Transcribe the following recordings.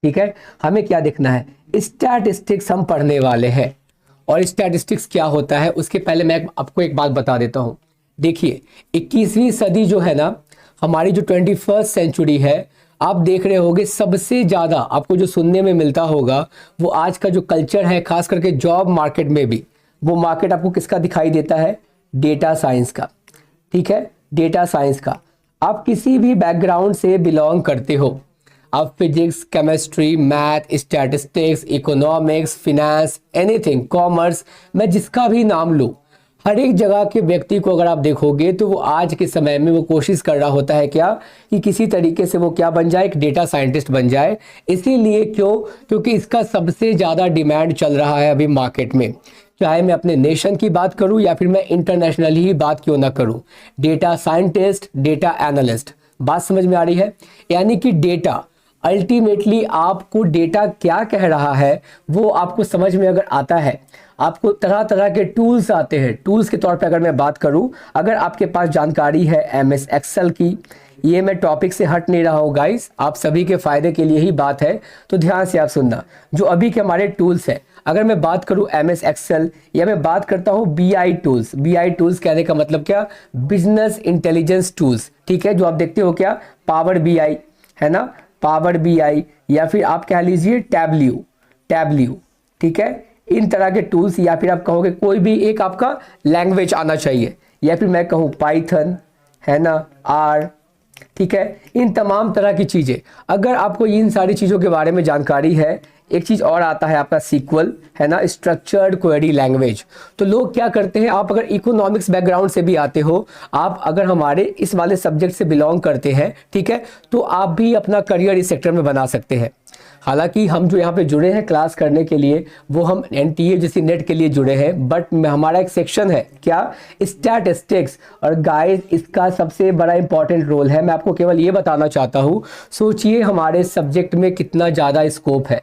ठीक है, हमें क्या देखना है, स्टैटिस्टिक्स हम पढ़ने वाले हैं। और स्टैटिस्टिक्स क्या होता है उसके पहले मैं आपको एक बात बता देता हूँ। देखिए 21वीं सदी जो है ना, हमारी जो 21st सेंचुरी है, आप देख रहे होंगे सबसे ज़्यादा आपको जो सुनने में मिलता होगा वो आज का जो कल्चर है, खास करके जॉब मार्केट में भी, वो मार्केट आपको किसका दिखाई देता है, डेटा साइंस का। ठीक है, डेटा साइंस का। आप किसी भी बैकग्राउंड से बिलोंग करते हो, आप physics, chemistry, math, statistics, economics, finance, anything, commerce, मैं जिसका भी नाम लूँ, हर एक जगह के व्यक्ति को अगर आप देखोगे तो वो आज के समय में वो कोशिश कर रहा होता है क्या, कि किसी तरीके से वो क्या बन जाए, एक डेटा साइंटिस्ट बन जाए। इसीलिए क्योंकि इसका सबसे ज़्यादा डिमांड चल रहा है अभी मार्केट में, चाहे मैं अपने नेशन की बात करूं या फिर मैं इंटरनेशनली ही बात क्यों ना करूं। डेटा साइंटिस्ट, डेटा एनालिस्ट, बात समझ में आ रही है? यानी कि डेटा, अल्टीमेटली आपको डेटा क्या कह रहा है वो आपको समझ में अगर आता है, आपको तरह तरह के टूल्स आते हैं। टूल्स के तौर पे अगर मैं बात करूं, अगर आपके पास जानकारी है MS एक्सेल की, ये मैं टॉपिक से हट नहीं रहा हूँ गाइस, आप सभी के फायदे के लिए ही बात है, तो ध्यान से आप सुनना। जो अभी के हमारे टूल्स है, अगर मैं बात करूं MS एक्सेल, या मैं बात करता हूं BI टूल्स। BI टूल्स कहने का मतलब क्या, बिजनेस इंटेलिजेंस टूल्स। ठीक है, जो आप देखते हो क्या, पावर BI है ना, पावर BI, या फिर आप कह लीजिए टैबल्यू। ठीक है, इन तरह के टूल्स, या फिर आप कहोगे कोई भी एक आपका लैंग्वेज आना चाहिए, या फिर मैं कहूँ पाइथन है ना, R। ठीक है, इन तमाम तरह की चीज़ें, अगर आपको इन सारी चीज़ों के बारे में जानकारी है, एक चीज़ और आता है आपका SQL है ना, स्ट्रक्चर्ड क्वेरी लैंग्वेज। तो लोग क्या करते हैं, आप अगर इकोनॉमिक्स बैकग्राउंड से भी आते हो, आप अगर हमारे इस वाले सब्जेक्ट से बिलोंग करते हैं, ठीक है, तो आप भी अपना करियर इस सेक्टर में बना सकते हैं। हालांकि हम जो यहाँ पे जुड़े हैं क्लास करने के लिए, वो हम NTA जैसी नेट के लिए जुड़े हैं, बट हमारा एक सेक्शन है क्या, स्टैटिस्टिक्स। और गाइस इसका सबसे बड़ा इंपॉर्टेंट रोल है, मैं आपको केवल ये बताना चाहता हूँ, सोचिए हमारे सब्जेक्ट में कितना ज़्यादा स्कोप है।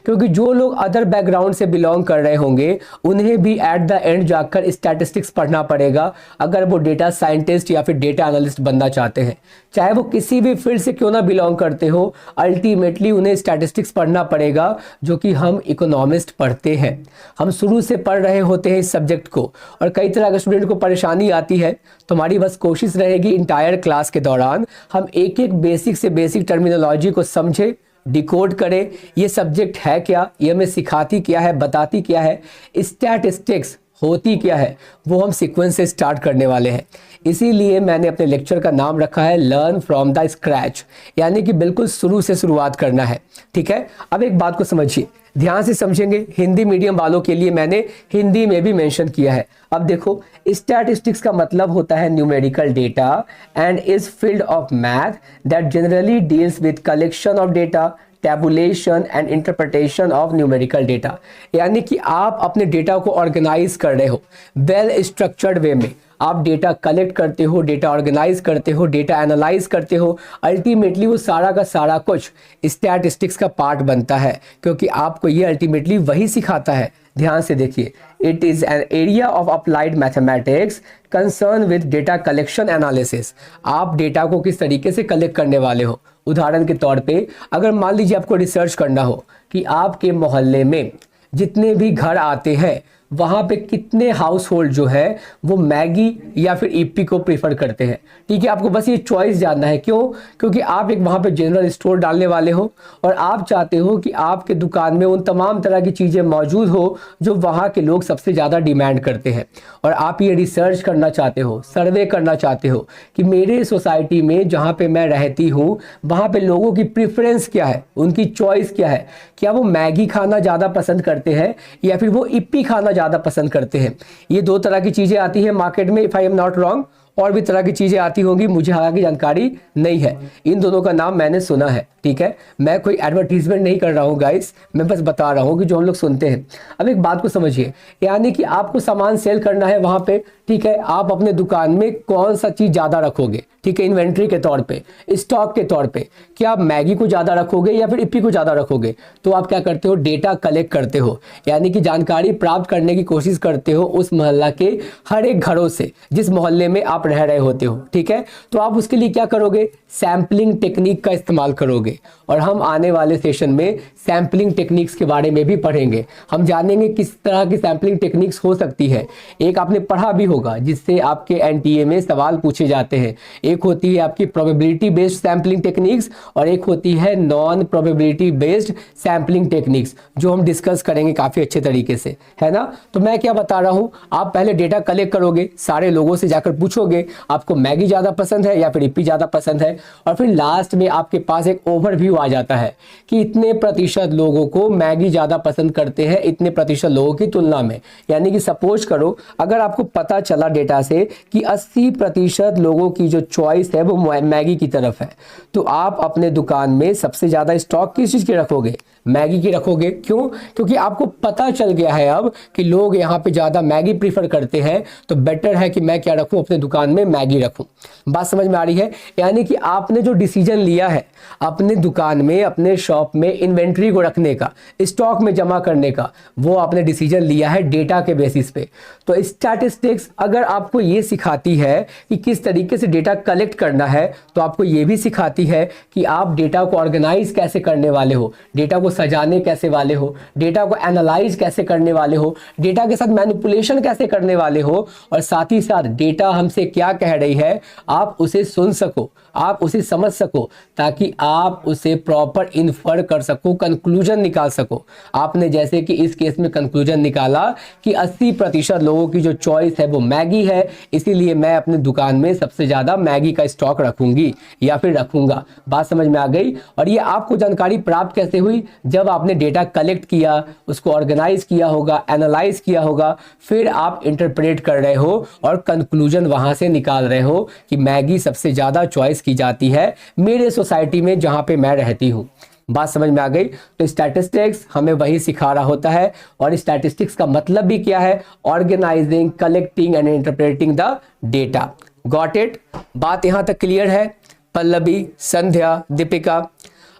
क्योंकि जो लोग अदर बैकग्राउंड से बिलोंग कर रहे होंगे उन्हें भी एट द एंड जाकर स्टैटिस्टिक्स पढ़ना पड़ेगा, अगर वो डेटा साइंटिस्ट या फिर डेटा एनालिस्ट बनना चाहते हैं। चाहे वो किसी भी फील्ड से क्यों ना बिलोंग करते हो, अल्टीमेटली उन्हें स्टैटिस्टिक्स पढ़ना पड़ेगा, जो कि हम इकोनॉमिस्ट पढ़ते हैं। हम शुरू से पढ़ रहे होते हैं इस सब्जेक्ट को, और कई तरह के स्टूडेंट को परेशानी आती है, तो हमारी बस कोशिश रहेगी इंटायर क्लास के दौरान हम एक एक बेसिक से बेसिक टर्मिनोलॉजी को समझे, डिकोड करें, ये सब्जेक्ट है क्या, ये हमें सिखाती क्या है, बताती क्या है, स्टैटिस्टिक्स होती क्या है, वो हम सीक्वेंस से स्टार्ट करने वाले हैं। इसीलिए मैंने अपने लेक्चर का नाम रखा है लर्न फ्रॉम द स्क्रैच, यानी कि बिल्कुल शुरू से शुरुआत करना है। ठीक है, अब एक बात को समझिए, ध्यान से समझेंगे। हिंदी मीडियम वालों के लिए मैंने हिंदी में भी मेंशन किया है। अब देखो, स्टैटिस्टिक्स का मतलब होता है numerical data and is field of math that generally deals with collection of data, tabulation and interpretation of numerical data. यानी कि आप अपने डेटा को ऑर्गेनाइज कर रहे हो वेल स्ट्रक्चर्ड वे में, आप डेटा कलेक्ट करते हो, डेटा ऑर्गेनाइज करते हो, डेटा एनालाइज करते हो, अल्टीमेटली वो सारा का सारा कुछ स्टैटिस्टिक्स का पार्ट बनता है, क्योंकि आपको ये अल्टीमेटली वही सिखाता है। ध्यान से देखिए, it is an area of applied mathematics concern with data collection analysis. आप डेटा को किस तरीके से कलेक्ट करने वाले हो। उदाहरण के तौर पे, अगर मान लीजिए आपको रिसर्च करना हो कि आपके मोहल्ले में जितने भी घर आते हैं वहाँ पे कितने हाउस होल्ड जो है वो मैगी या फिर ईपी को प्रेफर करते हैं। ठीक है, आपको बस ये चॉइस जानना है। क्यों? क्योंकि आप एक वहाँ पे जनरल स्टोर डालने वाले हो और आप चाहते हो कि आपके दुकान में उन तमाम तरह की चीज़ें मौजूद हो जो वहाँ के लोग सबसे ज़्यादा डिमांड करते हैं। और आप ये रिसर्च करना चाहते हो, सर्वे करना चाहते हो कि मेरे सोसाइटी में जहाँ पे मैं रहती हूँ वहाँ पे लोगों की प्रेफरेंस क्या है, उनकी चॉइस क्या है, क्या वो मैगी खाना ज़्यादा पसंद करते हैं या फिर वो ईपी खाना ज़्यादा पसंद करते हैं। ये दो तरह की चीज़ें आती हैं मार्केट में, if I am not wrong. और भी तरह की चीज़ें आती होंगी, मुझे हालांकि जानकारी नहीं है। इन दोनों का नाम मैंने सुना है। ठीक है, मैं कोई एडवर्टीजमेंट नहीं कर रहा हूँ गाइस, मैं बस बता रहा हूँ कि जो हम लोग सुनते हैं। अब एक बात को समझिए, यानी कि आपको सामान सेल करना है वहाँ पे, ठीक है, आप अपने दुकान में कौन सा चीज़ ज़्यादा रखोगे। ठीक है, इन्वेंट्री के तौर पे, स्टॉक के तौर पे, कि आप मैगी को ज़्यादा रखोगे या फिर इप्पी को ज़्यादा रखोगे, तो आप क्या करते हो, डेटा कलेक्ट करते हो, यानी कि जानकारी प्राप्त करने की कोशिश करते हो उस मोहल्ला के हर एक घरों से जिस मोहल्ले में आप रह रहे होते हो। ठीक है, तो आप उसके लिए क्या करोगे, सैम्पलिंग टेक्निक का इस्तेमाल करोगे। और हम आने वाले सेशन में सैम्पलिंग टेक्निक्स के बारे में भी पढ़ेंगे। हम जानेंगे किस तरह की सैम्पलिंग टेक्निक्स हो सकती है। एक आपने पढ़ा भी होगा जिससे आपके एनटीए में सवाल पूछे जाते हैं। एक होती है आपकी प्रोबेबिलिटी बेस्ड सैम्पलिंग टेक्निक्स और एक होती है non probability based sampling techniques, जो हम डिस्कस करेंगे काफ़ी अच्छे तरीके से, है ना। तो मैं क्या बता रहा हूँ, आप पहले डेटा कलेक्ट करोगे, सारे लोगों से जाकर पूछोगे आपको मैगी ज़्यादा पसंद है या फिर इप्पी ज़्यादा पसंद है, और फिर लास्ट में आपके पास एक ओवरव्यू आ जाता है कि इतने प्रतिशत लोगों को मैगी ज़्यादा पसंद करते हैं इतने प्रतिशत लोगों की तुलना में। यानी कि सपोज करो अगर आपको पता चला डेटा से कि 80% लोगों की जो चॉइस है वो मैगी की तरफ है, तो आप अपने दुकान में सबसे ज़्यादा स्टॉक किस चीज़ की रखोगे, मैगी की रखोगे। क्यों? क्योंकि आपको पता चल गया है अब कि लोग यहाँ पे ज़्यादा मैगी प्रीफर करते हैं, तो बेटर है कि मैं क्या रखूँ, अपने दुकान में मैगी रखूँ। बात समझ में आ रही है? यानी कि आपने जो डिसीजन लिया है अपने दुकान में, अपने शॉप में इन्वेंट्री को रखने का, स्टॉक में जमा करने का, वो आपने डिसीजन लिया है डेटा के बेसिस पे। तो स्टैटिस्टिक्स अगर आपको ये सिखाती है कि किस तरीके से डेटा कलेक्ट करना है, तो आपको ये भी सिखाती है कि आप डेटा को ऑर्गेनाइज कैसे करने वाले हो, डेटा को सजाने कैसे वाले हो, डेटा को एनालाइज कैसे करने वाले हो, डेटा के साथ मैनिपुलेशन कैसे करने वाले हो, और साथ ही साथ डेटा हमसे क्या कह रही है आप उसे सुन सको, आप उसे समझ सको, ताकि आप उसे प्रॉपर इन्फर कर सको, कंक्लूजन निकाल सको। आपने जैसे कि इस केस में कंक्लूजन निकाला कि 80% लोगों की जो चॉइस है वो मैगी है, इसीलिए मैं अपने दुकान में सबसे ज्यादा मैगी का स्टॉक रखूंगी या फिर रखूंगा। बात समझ में आ गई? और ये आपको जानकारी प्राप्त कैसे हुई, जब आपने डेटा कलेक्ट किया, उसको ऑर्गेनाइज किया होगा, एनालाइज किया होगा, फिर आप इंटरप्रेट कर रहे हो और कंक्लूजन वहां से निकाल रहे हो कि मैगी सबसे ज्यादा चॉइस की जाती है मेरे सोसाइटी में जहां पे मैं रहती हूं। बात समझ में आ गई? तो स्टैटिस्टिक्स हमें वही सिखा रहा होता है, और स्टैटिस्टिक्स का मतलब भी क्या है, organising, collecting and interpreting the data. Got it? बात यहां तक क्लियर है? पल्लवी, संध्या, दीपिका,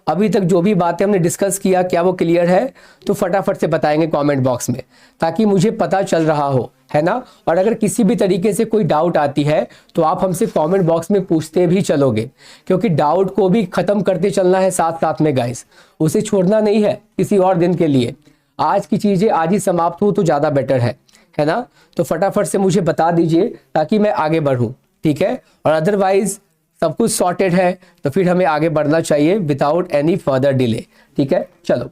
अभी तक जो भी बातें हमने डिस्कस किया क्या वो क्लियर है? तो फटाफट से बताएंगे कमेंट बॉक्स में, ताकि मुझे पता चल रहा हो, है ना। और अगर किसी भी तरीके से कोई डाउट आती है तो आप हमसे कमेंट बॉक्स में पूछते भी चलोगे, क्योंकि डाउट को भी खत्म करते चलना है साथ साथ में गाइस, उसे छोड़ना नहीं है किसी और दिन के लिए। आज की चीजें आज ही समाप्त हो तो ज्यादा बेटर है ना। तो फटाफट से मुझे बता दीजिए ताकि मैं आगे बढ़ूं, ठीक है। और अदरवाइज सब कुछ सॉर्टेड है तो फिर हमें आगे बढ़ना चाहिए विदाउट एनी फर्दर डिले, ठीक है। चलो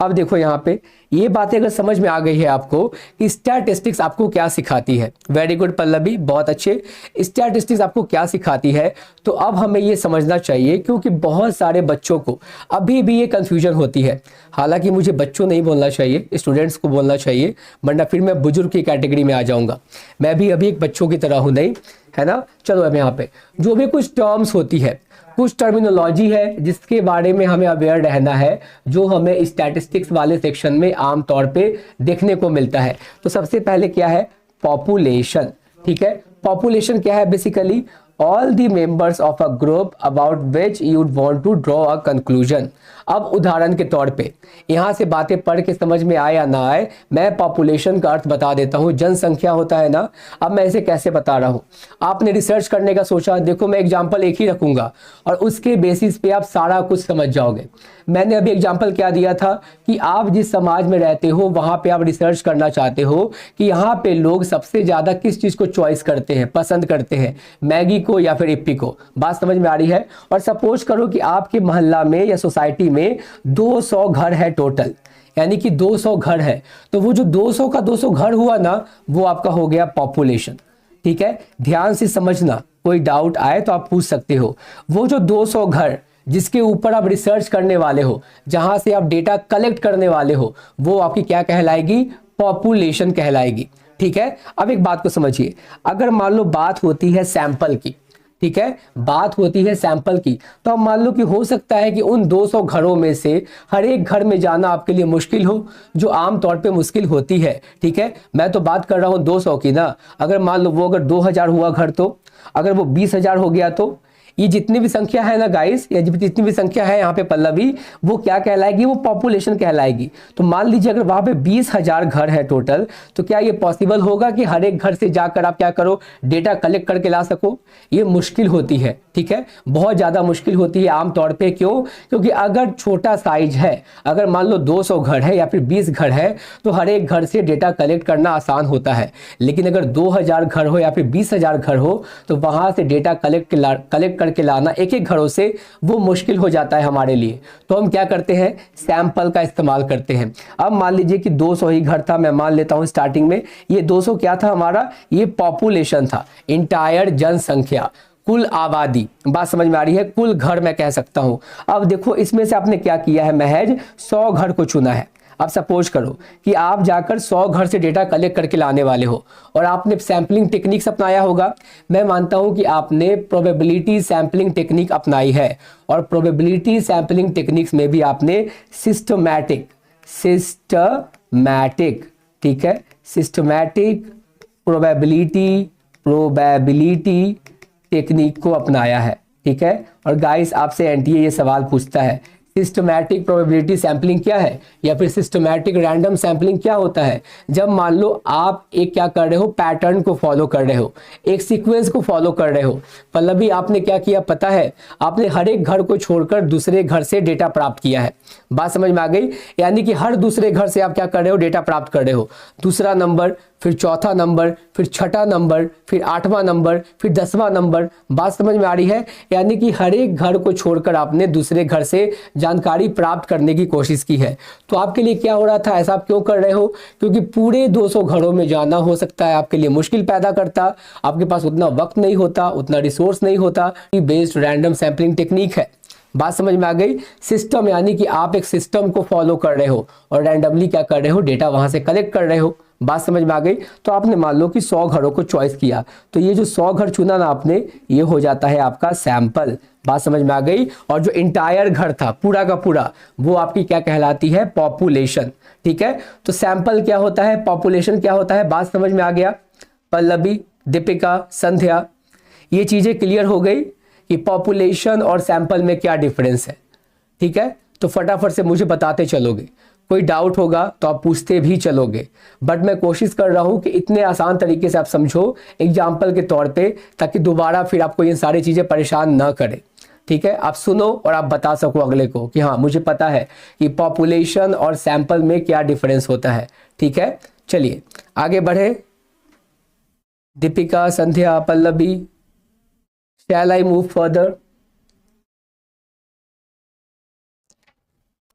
अब देखो यहाँ पे ये बातें अगर समझ में आ गई है आपको कि स्टैटिस्टिक्स आपको क्या सिखाती है। वेरी गुड पल्लवी, बहुत अच्छे। स्टैटिस्टिक्स आपको क्या सिखाती है, तो अब हमें ये समझना चाहिए, क्योंकि बहुत सारे बच्चों को अभी भी ये कंफ्यूजन होती है। हालांकि मुझे बच्चों नहीं बोलना चाहिए, स्टूडेंट्स को बोलना चाहिए, वरना फिर मैं बुजुर्ग की कैटेगरी में आ जाऊंगा। मैं भी अभी एक बच्चों की तरह हूं, नहीं है ना। चलो अब यहाँ पे जो भी कुछ टर्म्स होती है, कुछ टर्मिनोलॉजी है जिसके बारे में हमें अवेयर रहना है, जो हमें स्टैटिस्टिक्स वाले सेक्शन में आमतौर पे देखने को मिलता है। तो सबसे पहले क्या है, पॉपुलेशन, ठीक है। पॉपुलेशन क्या है, basically all the members of a group about which you'd want to draw a conclusion. अब उदाहरण के तौर पे यहाँ से बातें पढ़ के समझ में आए या ना आए, मैं पॉपुलेशन का अर्थ बता देता हूँ। जनसंख्या होता है ना, अब मैं इसे कैसे बता रहा हूँ। आपने रिसर्च करने का सोचा, देखो मैं एग्जाम्पल एक ही रखूंगा और उसके बेसिस पे आप सारा कुछ समझ जाओगे। मैंने अभी एग्जाम्पल क्या दिया था कि आप जिस समाज में रहते हो वहां पे आप रिसर्च करना चाहते हो कि यहाँ पे लोग सबसे ज्यादा किस चीज को चॉइस करते हैं, पसंद करते हैं, मैगी को या फिर इप्पी को। बात समझ में आ रही है? और सपोज करो कि आपके मोहल्ला में या सोसाइटी में 200 घर है टोटल, यानी कि 200 घर है, तो वो जो 200 का 200 घर हुआ ना, वो आपका हो गया पॉपुलेशन, ठीक है। ध्यान से समझना, कोई डाउट आए तो आप पूछ सकते हो। वो जो 200 घर जिसके ऊपर आप रिसर्च करने वाले हो, जहां से आप डेटा कलेक्ट करने वाले हो, वो आपकी क्या कहलाएगी, पॉपुलेशन कहलाएगी, ठीक है। अब एक बात को समझिए, अगर मान लो बात होती है सैंपल की, ठीक है, बात होती है सैंपल की, तो अब मान लो कि हो सकता है कि उन 200 घरों में से हर एक घर में जाना आपके लिए मुश्किल हो, जो आम तौर पे मुश्किल होती है, ठीक है। मैं तो बात कर रहा हूं 200 की ना, अगर मान लो वो अगर 2000 हुआ घर, तो अगर वो 20,000 हो गया, तो ये जितनी भी संख्या है ना गाइस, या जितनी भी संख्या है यहाँ पे पल्लवी, वो क्या कहलाएगी, वो पॉपुलेशन कहलाएगी। तो मान लीजिए अगर वहां पे 20,000 घर है टोटल, तो क्या ये पॉसिबल होगा कि हर एक घर से जाकर आप क्या करो, डेटा कलेक्ट करके ला सको? ये मुश्किल होती है, ठीक है, बहुत ज्यादा मुश्किल होती है आमतौर पे। क्यों? क्योंकि अगर छोटा साइज है, अगर मान लो 200 घर है या फिर 20 घर है, तो हर एक घर से डेटा कलेक्ट करना आसान होता है। लेकिन अगर 2000 घर हो या फिर 20,000 घर हो, तो वहां से डेटा कलेक्ट करके लाना एक एक घरों से, वो मुश्किल हो जाता है हमारे लिए। तो हम क्या करते हैं, सैंपल का इस्तेमाल करते हैं। अब मान लीजिए कि 200 ही घर था, मैं मान लेता हूं स्टार्टिंग में। ये 200 क्या था हमारा, ये पॉपुलेशन था, इंटायर जनसंख्या, कुल आबादी। बात समझ में आ रही है, कुल घर मैं कह सकता हूं। अब देखो इसमें से आपने क्या किया है, महज 100 घर को चुना है। अब सपोज करो कि आप जाकर 100 घर से डेटा कलेक्ट करके लाने वाले हो और आपने सैंपलिंग टेक्निक्स अपनाया होगा। मैं मानता हूं कि आपने प्रोबेबिलिटी सैंपलिंग टेक्निक अपनाई है, और प्रोबेबिलिटी सैंपलिंग टेक्निक्स में भी आपने सिस्टमैटिक, ठीक है, सिस्टमैटिक प्रोबेबिलिटी टेक्निक को अपनाया है, ठीक है। और गाइस आपसे एनटीए ये सवाल पूछता है, सिस्टमैटिक प्रोबेबिलिटी सैंपलिंग क्या है, या फिर सिस्टमैटिक रैंडम सैंपलिंग क्या होता है? जब मान लो आप एक क्या कर रहे हो, पैटर्न को फॉलो कर रहे हो, एक सीक्वेंस को फॉलो कर रहे हो। पल्लवी आपने क्या किया पता है, आपने हर एक घर को छोड़कर दूसरे घर से डेटा प्राप्त किया है। बात समझ में आ गई? यानी कि हर दूसरे घर से आप क्या कर रहे हो, डेटा प्राप्त कर रहे हो। दूसरा नंबर, फिर चौथा नंबर, फिर छठा नंबर, फिर 8वां नंबर, फिर 10वां नंबर। बात समझ में आ रही है? यानी कि हर एक घर को छोड़कर आपने दूसरे घर से जानकारी प्राप्त करने की कोशिश की है। तो आपके लिए क्या हो रहा था, ऐसा आप क्यों कर रहे हो? क्योंकि पूरे 200 घरों में जाना हो सकता है आपके लिए मुश्किल पैदा करता, आपके पास उतना वक्त नहीं होता, उतना रिसोर्स नहीं होता। बेस्ड रैंडम सैंपलिंग टेक्निक है। बात समझ में आ गई? सिस्टम यानी कि आप एक सिस्टम को फॉलो कर रहे हो और रैंडमली क्या कर रहे हो, डेटा वहां से कलेक्ट कर रहे हो। बात समझ में आ गई? तो आपने मान लो कि 100 घरों को चॉइस किया, तो ये जो 100 घर चुना ना आपने, ये हो जाता है आपका सैंपल। बात समझ में आ गई? और जो इंटायर घर था पूरा का पूरा, वो आपकी क्या कहलाती है, पॉपुलेशन। ठीक है, तो सैंपल क्या होता है, पॉपुलेशन क्या होता है, बात समझ में आ गया? पल्लवी, दीपिका, संध्या, ये चीजें क्लियर हो गई कि पॉपुलेशन और सैंपल में क्या डिफरेंस है। ठीक है, तो फटाफट से मुझे बताते चलोगे, कोई डाउट होगा तो आप पूछते भी चलोगे, बट मैं कोशिश कर रहा हूं कि इतने आसान तरीके से आप समझो एग्जाम्पल के तौर पे, ताकि दोबारा फिर आपको ये सारी चीजें परेशान ना करे। ठीक है, आप सुनो और आप बता सको अगले को कि हाँ मुझे पता है कि पॉपुलेशन और सैंपल में क्या डिफरेंस होता है। ठीक है, चलिए आगे बढ़े। Deepika, Sandhya, Pallavi, shall I move further?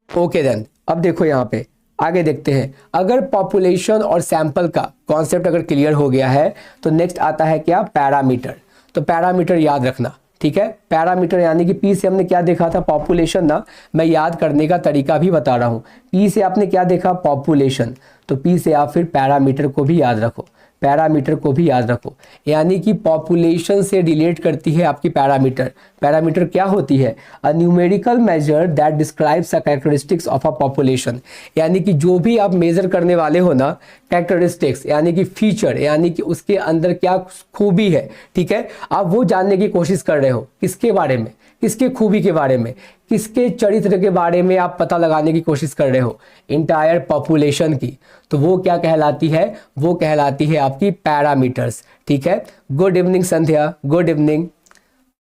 Okay then, अब देखो यहाँ पे आगे देखते हैं। अगर पॉपुलेशन और सैंपल का कॉन्सेप्ट अगर क्लियर हो गया है, तो नेक्स्ट आता है क्या, पैरामीटर। तो पैरामीटर याद रखना, ठीक है। पैरामीटर यानी कि पी से हमने क्या देखा था, पॉपुलेशन ना, मैं याद करने का तरीका भी बता रहा हूँ। पी से आपने क्या देखा, पॉपुलेशन, तो पी से आप फिर पैरामीटर को भी याद रखो, पैरामीटर को भी याद रखो। यानी कि पॉपुलेशन से रिलेट करती है आपकी पैरामीटर। पैरामीटर क्या होती है, a numerical measure that describes a characteristics of a population. यानी कि जो भी आप मेजर करने वाले हो ना, कैरेक्टरिस्टिक्स यानी कि फीचर, यानी कि उसके अंदर क्या खूबी है, ठीक है, आप वो जानने की कोशिश कर रहे हो। किसके बारे में, किसके खूबी के बारे में, किसके चरित्र के बारे में आप पता लगाने की कोशिश कर रहे हो, इंटायर पॉपुलेशन की। तो वो क्या कहलाती है, वो कहलाती है आपकी पैरामीटर्स। ठीक है, गुड इवनिंग संध्या, गुड इवनिंग।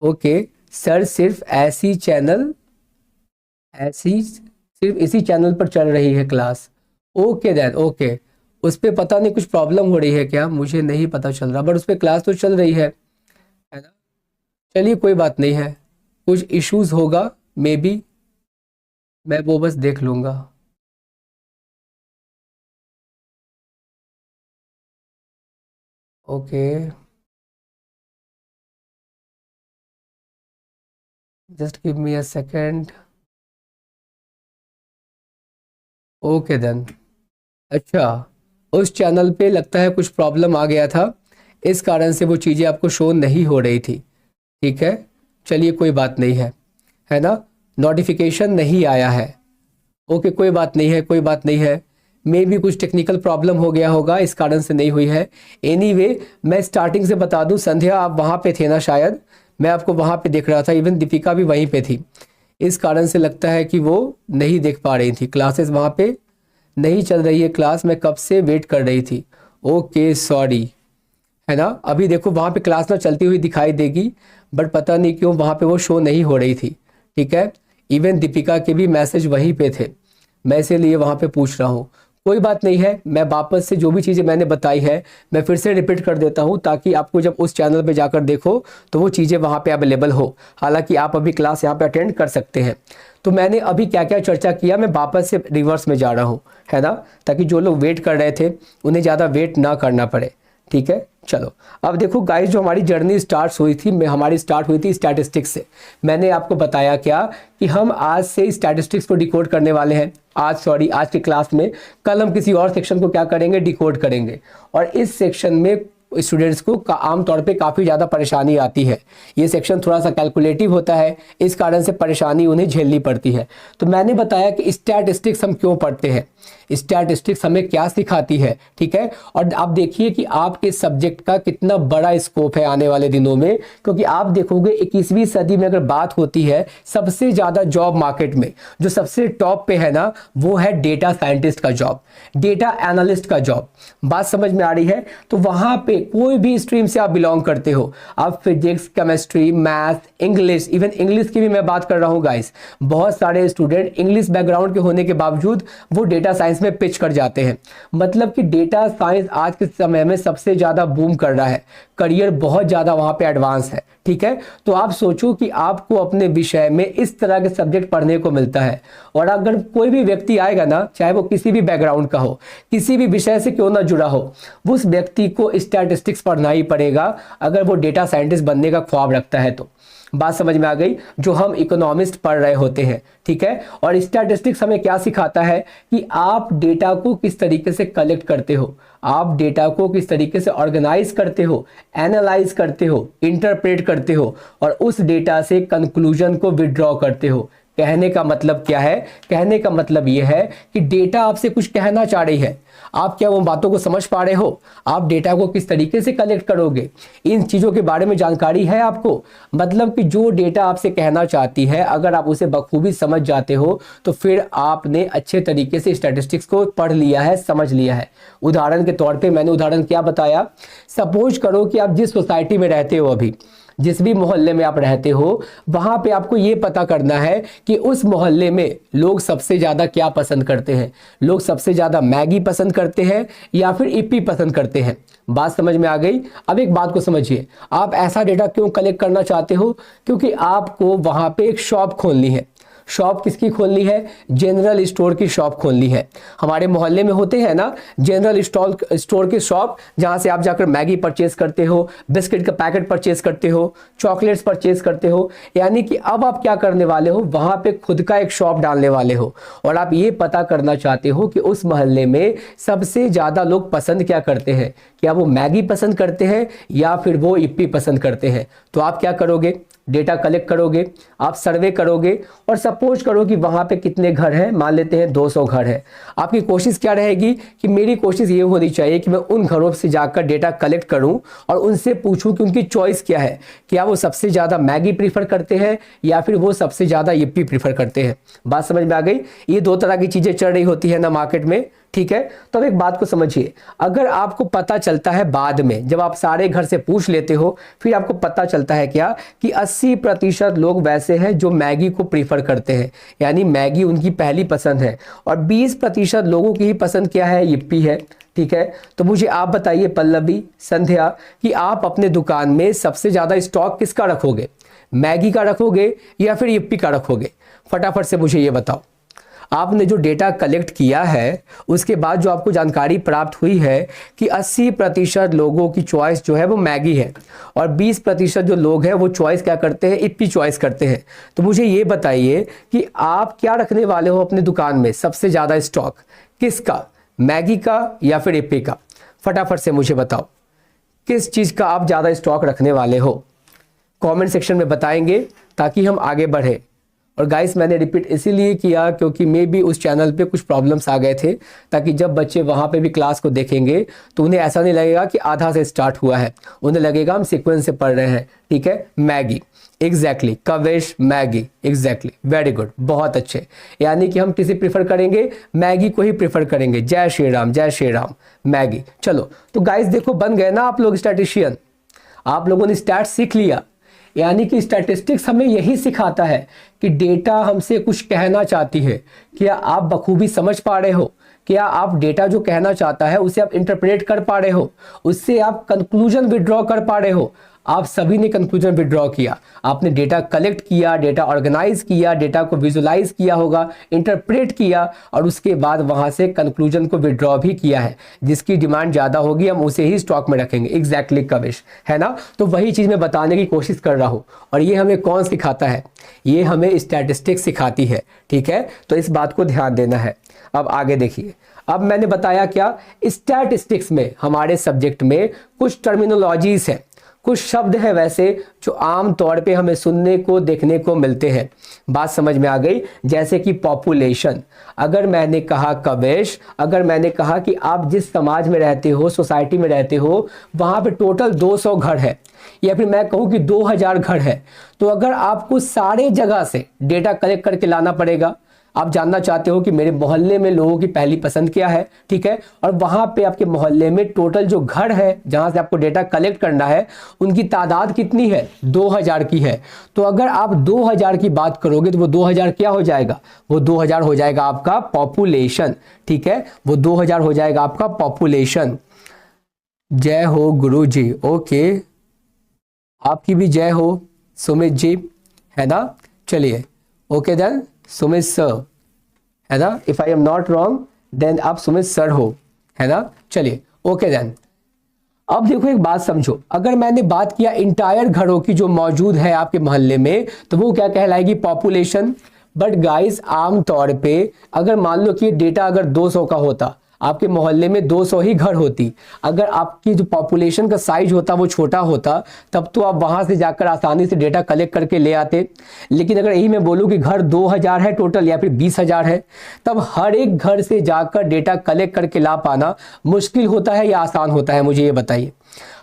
ओके सर, सिर्फ सिर्फ इसी चैनल पर चल रही है क्लास? ओके देन, ओके, उस पर पता नहीं कुछ प्रॉब्लम हो रही है क्या, मुझे नहीं पता चल रहा, बट उस पर क्लास तो चल रही है ना? चलिए कोई बात नहीं है, कुछ इश्यूज होगा मे बी, मैं वो बस देख लूंगा। Okay, just give me a second. Okay then, अच्छा, उस चैनल पे लगता है कुछ प्रॉब्लम आ गया था, इस कारण से वो चीज़ें आपको शो नहीं हो रही थी। ठीक है, चलिए कोई बात नहीं है ना, नोटिफिकेशन नहीं आया है। ओके कोई बात नहीं है, कोई बात नहीं है, मे भी कुछ टेक्निकल प्रॉब्लम हो गया होगा, इस कारण से नहीं हुई है। एनीवे, मैं स्टार्टिंग से बता दूं, संध्या आप वहाँ पे थे ना शायद, मैं आपको वहाँ पे देख रहा था, इवन दीपिका भी वहीं पे थी। इस कारण से लगता है कि वो नहीं देख पा रही थी, क्लासेस वहाँ पे नहीं चल रही है क्लास, मैं कब से वेट कर रही थी। ओके सॉरी, है ना। अभी देखो वहाँ पे क्लास ना चलती हुई दिखाई देगी, बट पता नहीं क्यों वहाँ पे वो शो नहीं हो रही थी, ठीक है। इवन दीपिका के भी मैसेज वहीं पे थे, मैं इसीलिए वहाँ पे पूछ रहा हूँ। कोई बात नहीं है, मैं वापस से जो भी चीज़ें मैंने बताई है मैं फिर से रिपीट कर देता हूँ, ताकि आपको जब उस चैनल पे जाकर देखो तो वो चीज़ें वहाँ पे अवेलेबल हो। हालांकि आप अभी क्लास यहाँ पे अटेंड कर सकते हैं। तो मैंने अभी क्या क्या चर्चा किया, मैं वापस से रिवर्स में जा रहा हूँ, है ना, ताकि जो लोग वेट कर रहे थे उन्हें ज़्यादा वेट ना करना पड़े, ठीक है। चलो अब देखो गाइस, जो हमारी जर्नी हमारी स्टार्ट हुई थी स्टैटिस्टिक्स से। मैंने आपको बताया क्या कि हम आज से स्टैटिस्टिक्स को डिकोड करने वाले हैं। आज की क्लास में, कल हम किसी और सेक्शन को क्या करेंगे, डिकोड करेंगे। और इस सेक्शन में स्टूडेंट्स को आमतौर पे काफ़ी ज़्यादा परेशानी आती है। ये सेक्शन थोड़ा सा कैलकुलेटिव होता है, इस कारण से परेशानी उन्हें झेलनी पड़ती है। तो मैंने बताया कि स्टैटिस्टिक्स हम क्यों पढ़ते हैं, स्टैटिस्टिक्स हमें क्या सिखाती है, ठीक है। और आप देखिए कि आपके सब्जेक्ट का कितना बड़ा स्कोप है आने वाले दिनों में, क्योंकि आप देखोगे 21वीं सदी में अगर बात होती है, सबसे ज़्यादा जॉब मार्केट में जो सबसे टॉप पे है ना, वो है डेटा साइंटिस्ट का जॉब, डेटा एनालिस्ट का जॉब। बात समझ में आ रही है। तो वहाँ पे कोई भी स्ट्रीम से आप बिलोंग करते हो, आप physics, chemistry, math, English, even English की भी मैं बात कर रहा हूँ गाइस। बहुत सारे स्टूडेंट इंग्लिश बैकग्राउंड के होने के बावजूद वो डेटा साइंस में पिच कर जाते हैं। मतलब कि डेटा साइंस आज के समय में सबसे ज़्यादा बूम कर रहा है, करियर बहुत ज़्यादा वहाँ पे एडवांस है, ठीक है। तो आप सोचो कि आपको अपने विषय में इस तरह के सब्जेक्ट पढ़ने को मिलता है। और अगर कोई भी व्यक्ति आएगा ना, चाहे वो किसी भी बैकग्राउंड का हो, किसी भी विषय से क्यों ना जुड़ा हो, उस व्यक्ति को स्टैटिस्टिक्स पढ़ना ही पड़ेगा अगर वो डेटा साइंटिस्ट बनने का ख्वाब रखता है तो। बात समझ में आ गई, जो हम इकोनॉमिस्ट पढ़ रहे होते हैं, ठीक है। और स्टैटिस्टिक्स हमें क्या सिखाता है कि आप डेटा को किस तरीके से कलेक्ट करते हो, आप डेटा को किस तरीके से ऑर्गेनाइज करते हो, एनालाइज करते हो, इंटरप्रेट करते हो, और उस डेटा से कंक्लूजन को विड्रॉ करते हो। कहने का मतलब क्या है, कहने का मतलब यह है कि डेटा आपसे कुछ कहना चाह रही है, आप क्या वो बातों को समझ पा रहे हो, आप डेटा को किस तरीके से कलेक्ट करोगे, इन चीज़ों के बारे में जानकारी है आपको। मतलब कि जो डेटा आपसे कहना चाहती है, अगर आप उसे बखूबी समझ जाते हो तो फिर आपने अच्छे तरीके से स्टैटिस्टिक्स को पढ़ लिया है, समझ लिया है। उदाहरण के तौर पे मैंने उदाहरण क्या बताया, सपोज करो कि आप जिस सोसाइटी में रहते हो, अभी जिस भी मोहल्ले में आप रहते हो, वहां पे आपको ये पता करना है कि उस मोहल्ले में लोग सबसे ज़्यादा क्या पसंद करते हैं। लोग सबसे ज़्यादा मैगी पसंद करते हैं या फिर इप्पी पसंद करते हैं। बात समझ में आ गई। अब एक बात को समझिए, आप ऐसा डेटा क्यों कलेक्ट करना चाहते हो, क्योंकि आपको वहां पे एक शॉप खोलनी है। शॉप किसकी खोलनी है, जनरल स्टोर की शॉप खोलनी है। हमारे मोहल्ले में होते हैं ना जनरल स्टोर के शॉप, जहां से आप जाकर मैगी परचेज करते हो, बिस्किट का पैकेट परचेज करते हो, चॉकलेट्स परचेज करते हो। यानी कि अब आप क्या करने वाले हो, वहां पे खुद का एक शॉप डालने वाले हो, और आप ये पता करना चाहते हो कि उस मोहल्ले में सबसे ज्यादा लोग पसंद क्या करते हैं, क्या वो मैगी पसंद करते हैं या फिर वो इप्पी पसंद करते हैं। तो आप क्या करोगे, डेटा कलेक्ट करोगे, आप सर्वे करोगे, और सपोज करो कि वहां पे कितने घर हैं, मान लेते हैं 200 घर है। आपकी कोशिश क्या रहेगी कि मेरी कोशिश ये होनी चाहिए कि मैं उन घरों से जाकर डेटा कलेक्ट करूं और उनसे पूछूं कि उनकी चॉइस क्या है, क्या वो सबसे ज़्यादा मैगी प्रीफर करते हैं या फिर वो सबसे ज़्यादा yippee प्रीफर करते हैं। बात समझ में आ गई। ये दो तरह की चीज़ें चल रही होती है ना मार्केट में, ठीक है। तो अब एक बात को समझिए, अगर आपको पता चलता है बाद में, जब आप सारे घर से पूछ लेते हो, फिर आपको पता चलता है क्या कि 80% लोग वैसे हैं जो मैगी को प्रीफर करते हैं, यानी मैगी उनकी पहली पसंद है, और 20% लोगों की ही पसंद क्या है, yippee है, ठीक है। तो मुझे आप बताइए पल्लवी, संध्या, कि आप अपने दुकान में सबसे ज्यादा स्टॉक किसका रखोगे, मैगी का रखोगे या फिर yippee का रखोगे? फटाफट से मुझे ये बताओ। आपने जो डेटा कलेक्ट किया है, उसके बाद जो आपको जानकारी प्राप्त हुई है कि 80% लोगों की चॉइस जो है वो मैगी है, और 20% जो लोग हैं वो चॉइस क्या करते हैं, इप्पी चॉइस करते हैं। तो मुझे ये बताइए कि आप क्या रखने वाले हो अपने दुकान में सबसे ज़्यादा स्टॉक, किसका, मैगी का या फिर इप्पी का? फटाफट से मुझे बताओ किस चीज़ का आप ज़्यादा स्टॉक रखने वाले हो। कमेंट सेक्शन में बताएंगे ताकि हम आगे बढ़े। और गाइस मैंने रिपीट इसीलिए किया क्योंकि मे बी उस चैनल पे कुछ प्रॉब्लम्स आ गए थे, ताकि जब बच्चे वहाँ पे भी क्लास को देखेंगे तो उन्हें ऐसा नहीं लगेगा कि आधा से स्टार्ट हुआ है, उन्हें लगेगा हम सीक्वेंस से पढ़ रहे हैं। ठीक है, Maggi, exactly, Kavish, Maggi, exactly, very good, बहुत अच्छे। यानी कि हम किसे प्रीफर करेंगे, मैगी को ही प्रीफर करेंगे। जय श्री राम, जय श्री राम, मैगी। चलो तो गाइस देखो बन गए ना आप लोग स्टैटिशियन, आप लोगों ने स्टैट सीख लिया। यानी कि स्टैटिस्टिक्स हमें यही सिखाता है कि डेटा हमसे कुछ कहना चाहती है, क्या आप बखूबी समझ पा रहे हो, क्या आप डेटा जो कहना चाहता है उसे आप इंटरप्रेट कर पा रहे हो, उससे आप कंक्लूजन विड्रॉ कर पा रहे हो। आप सभी ने कंक्लूजन विड्रॉ किया, आपने डेटा कलेक्ट किया, डेटा ऑर्गेनाइज किया, डेटा को विजुलाइज किया होगा, इंटरप्रेट किया और उसके बाद वहां से कंक्लूजन को विड्रॉ भी किया है। जिसकी डिमांड ज़्यादा होगी हम उसे ही स्टॉक में रखेंगे। एग्जैक्टली कविश, है ना। तो वही चीज़ मैं बताने की कोशिश कर रहा हूँ और ये हमें कौन सिखाता है, ये हमें स्टैटिस्टिक्स सिखाती है। ठीक है, तो इस बात को ध्यान देना है। अब आगे देखिए, अब मैंने बताया क्या, स्टैटिस्टिक्स में हमारे सब्जेक्ट में कुछ टर्मिनोलॉजीज है, कुछ शब्द है वैसे जो आम तौर पे हमें सुनने को देखने को मिलते हैं। बात समझ में आ गई। जैसे कि पॉपुलेशन, अगर मैंने कहा कविश, अगर मैंने कहा कि आप जिस समाज में रहते हो, सोसाइटी में रहते हो, वहां पे टोटल 200 घर है, या फिर मैं कहूं कि 2000 घर है, तो अगर आपको सारे जगह से डेटा कलेक्ट करके लाना पड़ेगा, आप जानना चाहते हो कि मेरे मोहल्ले में लोगों की पहली पसंद क्या है, ठीक है, और वहां पे आपके मोहल्ले में टोटल जो घर है जहां से आपको डेटा कलेक्ट करना है उनकी तादाद कितनी है, 2000 की है। तो अगर आप 2000 की बात करोगे तो वो 2000 क्या हो जाएगा, वो 2000 हो जाएगा आपका पॉपुलेशन। ठीक है, वो 2000 हो जाएगा आपका पॉपुलेशन। जय हो गुरु जी, ओके, आपकी भी जय हो सुमित जी, है ना। चलिए, ओके देन सुमित सर, है ना। If I am not wrong then आप सुमित सर हो, है ना। चलिए, ओके देन। अब देखो एक बात समझो, अगर मैंने बात किया इंटायर घरों की जो मौजूद है आपके मोहल्ले में, तो वो क्या कहलाएगी, पॉपुलेशन। बट गाइस आम तौर पे अगर मान लो कि डेटा अगर 200 का होता, आपके मोहल्ले में 200 ही घर होती, अगर आपकी जो पॉपुलेशन का साइज होता वो छोटा होता, तब तो आप वहां से जाकर आसानी से डेटा कलेक्ट करके ले आते। लेकिन अगर यही मैं बोलूं कि घर 2000 है टोटल या फिर 20,000 है, तब हर एक घर से जाकर डेटा कलेक्ट करके ला पाना मुश्किल होता है या आसान होता है, मुझे ये बताइए।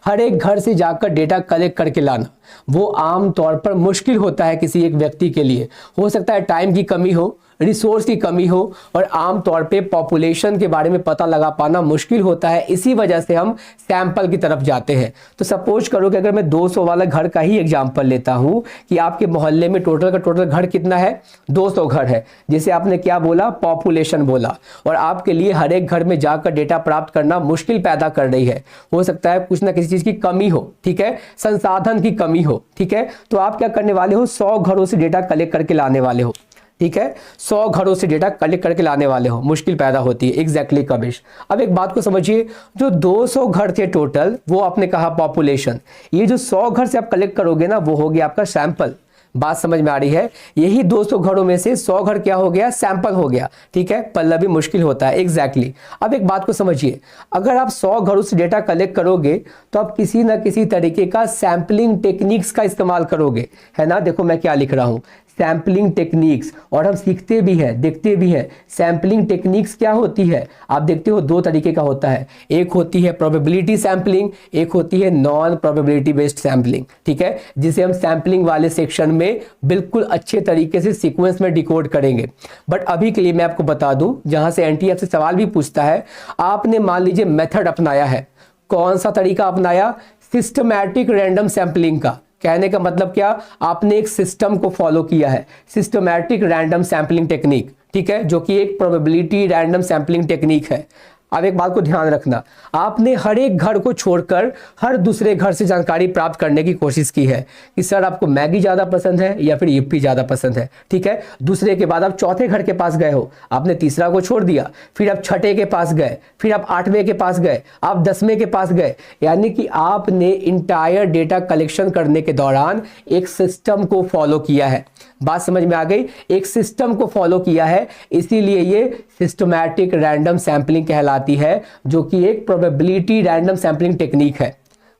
हर एक घर से जाकर डेटा कलेक्ट करके लाना वो आम तौर पर मुश्किल होता है किसी एक व्यक्ति के लिए। हो सकता है टाइम की कमी हो, रिसोर्स की कमी हो, और आम तौर पे पॉपुलेशन के बारे में पता लगा पाना मुश्किल होता है। इसी वजह से हम सैंपल की तरफ जाते हैं। तो सपोज करो कि अगर मैं 200 वाला घर का ही एग्जांपल लेता हूं कि आपके मोहल्ले में टोटल का टोटल घर कितना है, 200 घर है, जिसे आपने क्या बोला, पॉपुलेशन बोला, और आपके लिए हर एक घर में जाकर डेटा प्राप्त करना मुश्किल पैदा कर रही है। हो सकता है कुछ ना किसी चीज की कमी हो, ठीक है, संसाधन की कमी हो, ठीक है, तो आप क्या करने वाले हो, 100 घरों से डेटा कलेक्ट करके लाने वाले हो। ठीक है, 100 घरों से डेटा कलेक्ट करके लाने वाले हो, मुश्किल पैदा होती है। एग्जैक्टली कविश। अब एक बात को समझिए, जो 200 घर थे टोटल, वो आपने कहा पॉपुलेशन, ये जो 100 घर से आप कलेक्ट करोगे ना, वो हो गया आपका सैंपल। बात समझ में आ रही है। यही 200 घरों में से 100 घर क्या हो गया, सैंपल हो गया। ठीक है, पल्ला भी मुश्किल होता है। एग्जैक्टली। अब एक बात को समझिए, अगर आप 100 घरों से डेटा कलेक्ट करोगे तो आप किसी ना किसी तरीके का सैंपलिंग टेक्निक्स का इस्तेमाल करोगे, है ना। देखो मैं क्या लिख रहा हूं, सैंपलिंग टेक्निक्स, और हम सीखते भी हैं, देखते भी हैं। सैंपलिंग टेक्निक्स क्या होती है, आप देखते हो 2 तरीके का होता है। एक होती है प्रोबेबिलिटी सैंपलिंग, एक होती है नॉन प्रोबेबिलिटी बेस्ड सैंपलिंग। ठीक है, जिसे हम सैंपलिंग वाले सेक्शन में बिल्कुल अच्छे तरीके से सीक्वेंस में डिकोड करेंगे। बट अभी के लिए मैं आपको बता दूं, जहां से एनटीए आपसे सवाल भी पूछता है, आपने मान लीजिए मेथड अपनाया है। कौन सा तरीका अपनाया, सिस्टमैटिक रैंडम सैंपलिंग का। कहने का मतलब क्या, आपने एक सिस्टम को फॉलो किया है, सिस्टमैटिक रैंडम सैंपलिंग टेक्निक, ठीक है, जो कि एक प्रोबेबिलिटी रैंडम सैंपलिंग टेक्निक है। अब एक बात को ध्यान रखना, आपने हर एक घर को छोड़कर हर दूसरे घर से जानकारी प्राप्त करने की कोशिश की है कि सर आपको मैगी ज्यादा पसंद है या फिर यिप्पी ज्यादा पसंद है। ठीक है, दूसरे के बाद आप चौथे घर के पास गए हो, आपने तीसरा को छोड़ दिया, फिर आप छठे के पास गए, फिर आप 8वें के पास गए, आप 10वें के पास गए। यानी कि आपने इंटायर डेटा कलेक्शन करने के दौरान एक सिस्टम को फॉलो किया है। बात समझ में आ गई, एक सिस्टम को फॉलो किया है, इसीलिए ये सिस्टमैटिक रैंडम सैंपलिंग कहलाती है, जो कि एक प्रोबेबिलिटी रैंडम सैंपलिंग टेक्निक है।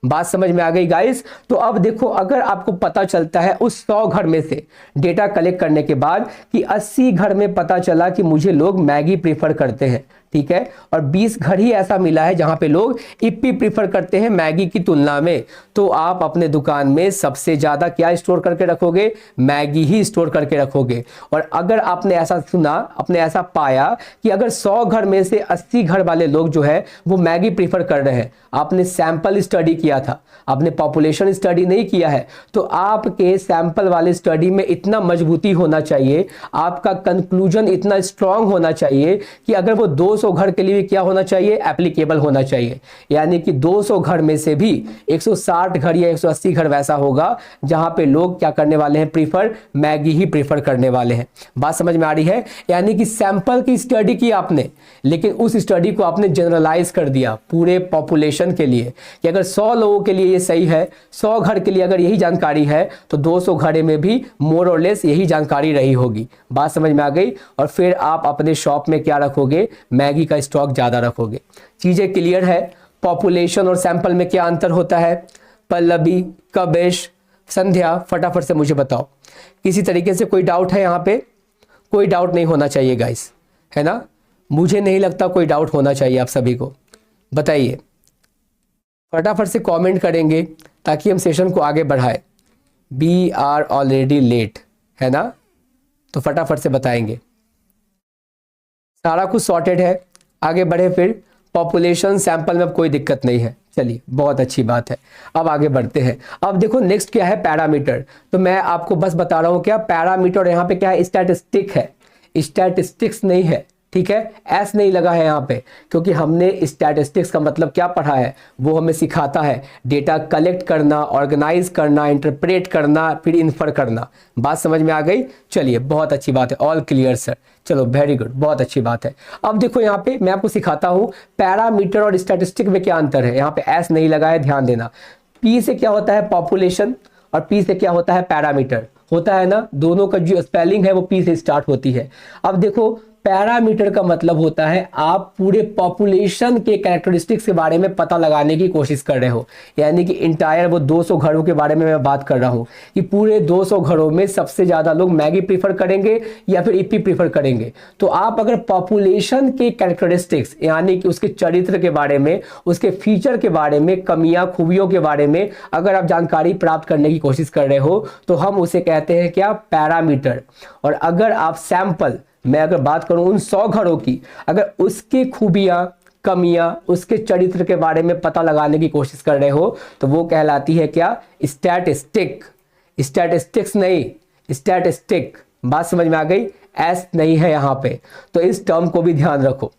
बात समझ में आ गई गाइस। तो अब देखो, अगर आपको पता चलता है उस 100 घर में से डेटा कलेक्ट करने के बाद कि 80 घर में पता चला कि मुझे लोग मैगी प्रीफर करते हैं, ठीक है, और 20 घर ही ऐसा मिला है जहां पे लोग इप्पी प्रीफर करते हैं मैगी की तुलना में, तो आप अपने दुकान में सबसे ज्यादा क्या स्टोर करके रखोगे? मैगी ही स्टोर करके रखोगे। और अगर आपने ऐसा सुना, आपने ऐसा पाया कि अगर 100 घर में से 80 घर वाले लोग जो है वो मैगी प्रीफर कर रहे हैं, आपने सैंपल स्टडी किया था, आपने पॉपुलेशन स्टडी नहीं किया है, तो आपके सैंपल वाले स्टडी में इतना मजबूती होना चाहिए, आपका कंक्लूजन इतना स्ट्रांग होना चाहिए कि अगर वो 200 घर के लिए क्या होना चाहिए? एप्लीकेबल होना चाहिए। यानी कि 200 घर में से भी 160 घर या 180 घर वैसा होगा जहां पे लोग क्या करने वाले हैं? प्रीफर मैगी ही प्रीफर करने वाले हैं। बात समझ में आ रही है? यानी कि सैंपल की स्टडी की आपने, लेकिन उस स्टडी को आपने जनरलाइज कर दिया पूरे पॉपुलेशन के लिए कि अगर 100 लोगों के लिए ये सही है, 100 घर के लिए अगर यही जानकारी है, तो 200 घरे में भी मोर और लेस यही जानकारी रही होगी। बात समझ में आ गई? और फिर आप अपने शॉप में क्या रखोगे? मैगी का स्टॉक ज्यादा रखोगे। चीजें क्लियर है? पॉपुलेशन और सैंपल में क्या अंतर होता है? पल्लवी, कबेश, संध्या, फटाफट से मुझे बताओ, किसी तरीके से कोई डाउट है यहाँ पे? कोई डाउट नहीं होना चाहिए गाइस, है ना? मुझे नहीं लगता कोई डाउट होना चाहिए आप सभी को। बताइए, फटाफट से कमेंट करेंगे ताकि हम सेशन को आगे बढ़ाए। वी आर ऑलरेडी लेट, है ना? तो फटाफट से बताएंगे। सारा कुछ सॉर्टेड है, आगे बढ़े। फिर पॉपुलेशन सैंपल में अब कोई दिक्कत नहीं है। चलिए, बहुत अच्छी बात है। अब आगे बढ़ते हैं। अब देखो नेक्स्ट क्या है? पैरामीटर। तो मैं आपको बस बता रहा हूं क्या पैरामीटर, यहाँ पे क्या है? स्टैटिस्टिक है, स्टैटिस्टिक्स नहीं है, ठीक है? एस नहीं लगा है यहाँ पे, क्योंकि हमने स्टैटिस्टिक्स का मतलब क्या पढ़ा है? वो हमें सिखाता है डेटा कलेक्ट करना, ऑर्गेनाइज करना, इंटरप्रेट करना, फिर इन्फर करना। बात समझ में आ गई? चलिए, बहुत अच्छी बात है। ऑल क्लियर सर, चलो वेरी गुड, बहुत अच्छी बात है। अब देखो यहाँ पे मैं आपको सिखाता हूँ पैरामीटर और स्टैटिस्टिक में क्या अंतर है। यहाँ पे एस नहीं लगा है, ध्यान देना। पी से क्या होता है? पॉपुलेशन, और पी से क्या होता है? पैरामीटर होता है ना। दोनों का जो स्पेलिंग है वो पी से स्टार्ट होती है। अब देखो, पैरामीटर का मतलब होता है आप पूरे पॉपुलेशन के कैरेक्टरिस्टिक्स के बारे में पता लगाने की कोशिश कर रहे हो। यानी कि इंटायर वो 200 घरों के बारे में मैं बात कर रहा हूं कि पूरे 200 घरों में सबसे ज्यादा लोग मैगी प्रीफर करेंगे या फिर ईपी प्रीफर करेंगे। तो आप अगर पॉपुलेशन के कैरेक्टरिस्टिक्स यानी कि उसके चरित्र के बारे में, उसके फीचर के बारे में, कमियां खूबियों के बारे में अगर आप जानकारी प्राप्त करने की कोशिश कर रहे हो, तो हम उसे कहते हैं क्या? पैरामीटर। और अगर आप सैंपल, मैं अगर बात करूं उन 100 घरों की, अगर उसके खूबियां, कमियां, उसके चरित्र के बारे में पता लगाने की कोशिश कर रहे हो, तो वो कहलाती है क्या? स्टैटिस्टिक। स्टैटिस्टिक्स नहीं, स्टैटिस्टिक। बात समझ में आ गई? एस नहीं है यहाँ पे, तो इस टर्म को भी ध्यान रखो।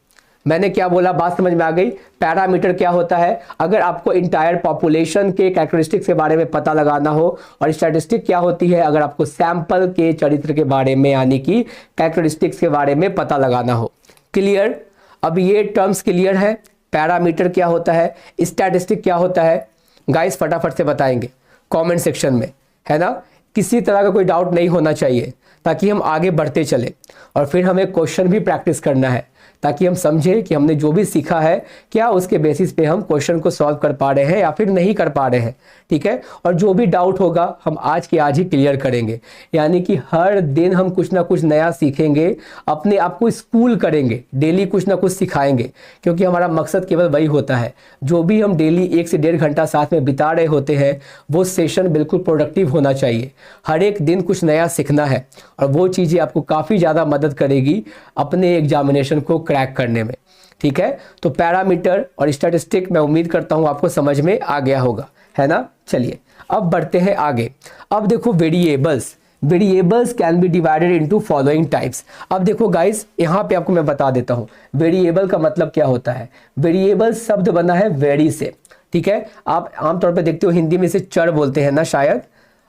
मैंने क्या बोला? बात समझ में आ गई? पैरामीटर क्या होता है? अगर आपको इंटायर पॉपुलेशन के कैरेक्टरिस्टिक्स के बारे में पता लगाना हो, और स्टैटिस्टिक क्या होती है? अगर आपको सैंपल के चरित्र के बारे में यानी कि कैरेक्टरिस्टिक्स के बारे में पता लगाना हो। क्लियर? अब ये टर्म्स क्लियर है? पैरामीटर क्या होता है, स्टैटिस्टिक क्या होता है? गाइस फटाफट से बताएंगे कमेंट सेक्शन में, है ना? किसी तरह का कोई डाउट नहीं होना चाहिए, ताकि हम आगे बढ़ते चले। और फिर हमें क्वेश्चन भी प्रैक्टिस करना है, ताकि हम समझे कि हमने जो भी सीखा है क्या उसके बेसिस पे हम क्वेश्चन को सॉल्व कर पा रहे हैं या फिर नहीं कर पा रहे हैं, ठीक है? और जो भी डाउट होगा हम आज के आज ही क्लियर करेंगे। यानी कि हर दिन हम कुछ ना कुछ नया सीखेंगे, अपने आप को स्कूल करेंगे, डेली कुछ ना कुछ सिखाएंगे, क्योंकि हमारा मकसद केवल वही होता है। जो भी हम डेली 1 से 1.5 घंटा साथ में बिता रहे होते हैं, वो सेशन बिल्कुल प्रोडक्टिव होना चाहिए। हर एक दिन कुछ नया सीखना है, और वो चीज़ें आपको काफ़ी ज़्यादा मदद करेगी अपने एग्जामिनेशन को क्रैक करने में, ठीक है? तो पैरामीटर और स्टैटिस्टिक मैं उम्मीद करता हूं आपको समझ में आ गया होगा, है ना? चलिए अब बढ़ते हैं आगे। अब देखो variables. Variables can be divided into following types. अब देखो गाइस, यहाँ पे आपको मैं बता देता हूँ वेरिएबल का मतलब क्या होता है। वेरिएबल शब्द बना है वेरी से, ठीक है? आप आमतौर पर देखते हो हिंदी में इसे चर बोलते हैं ना, शायद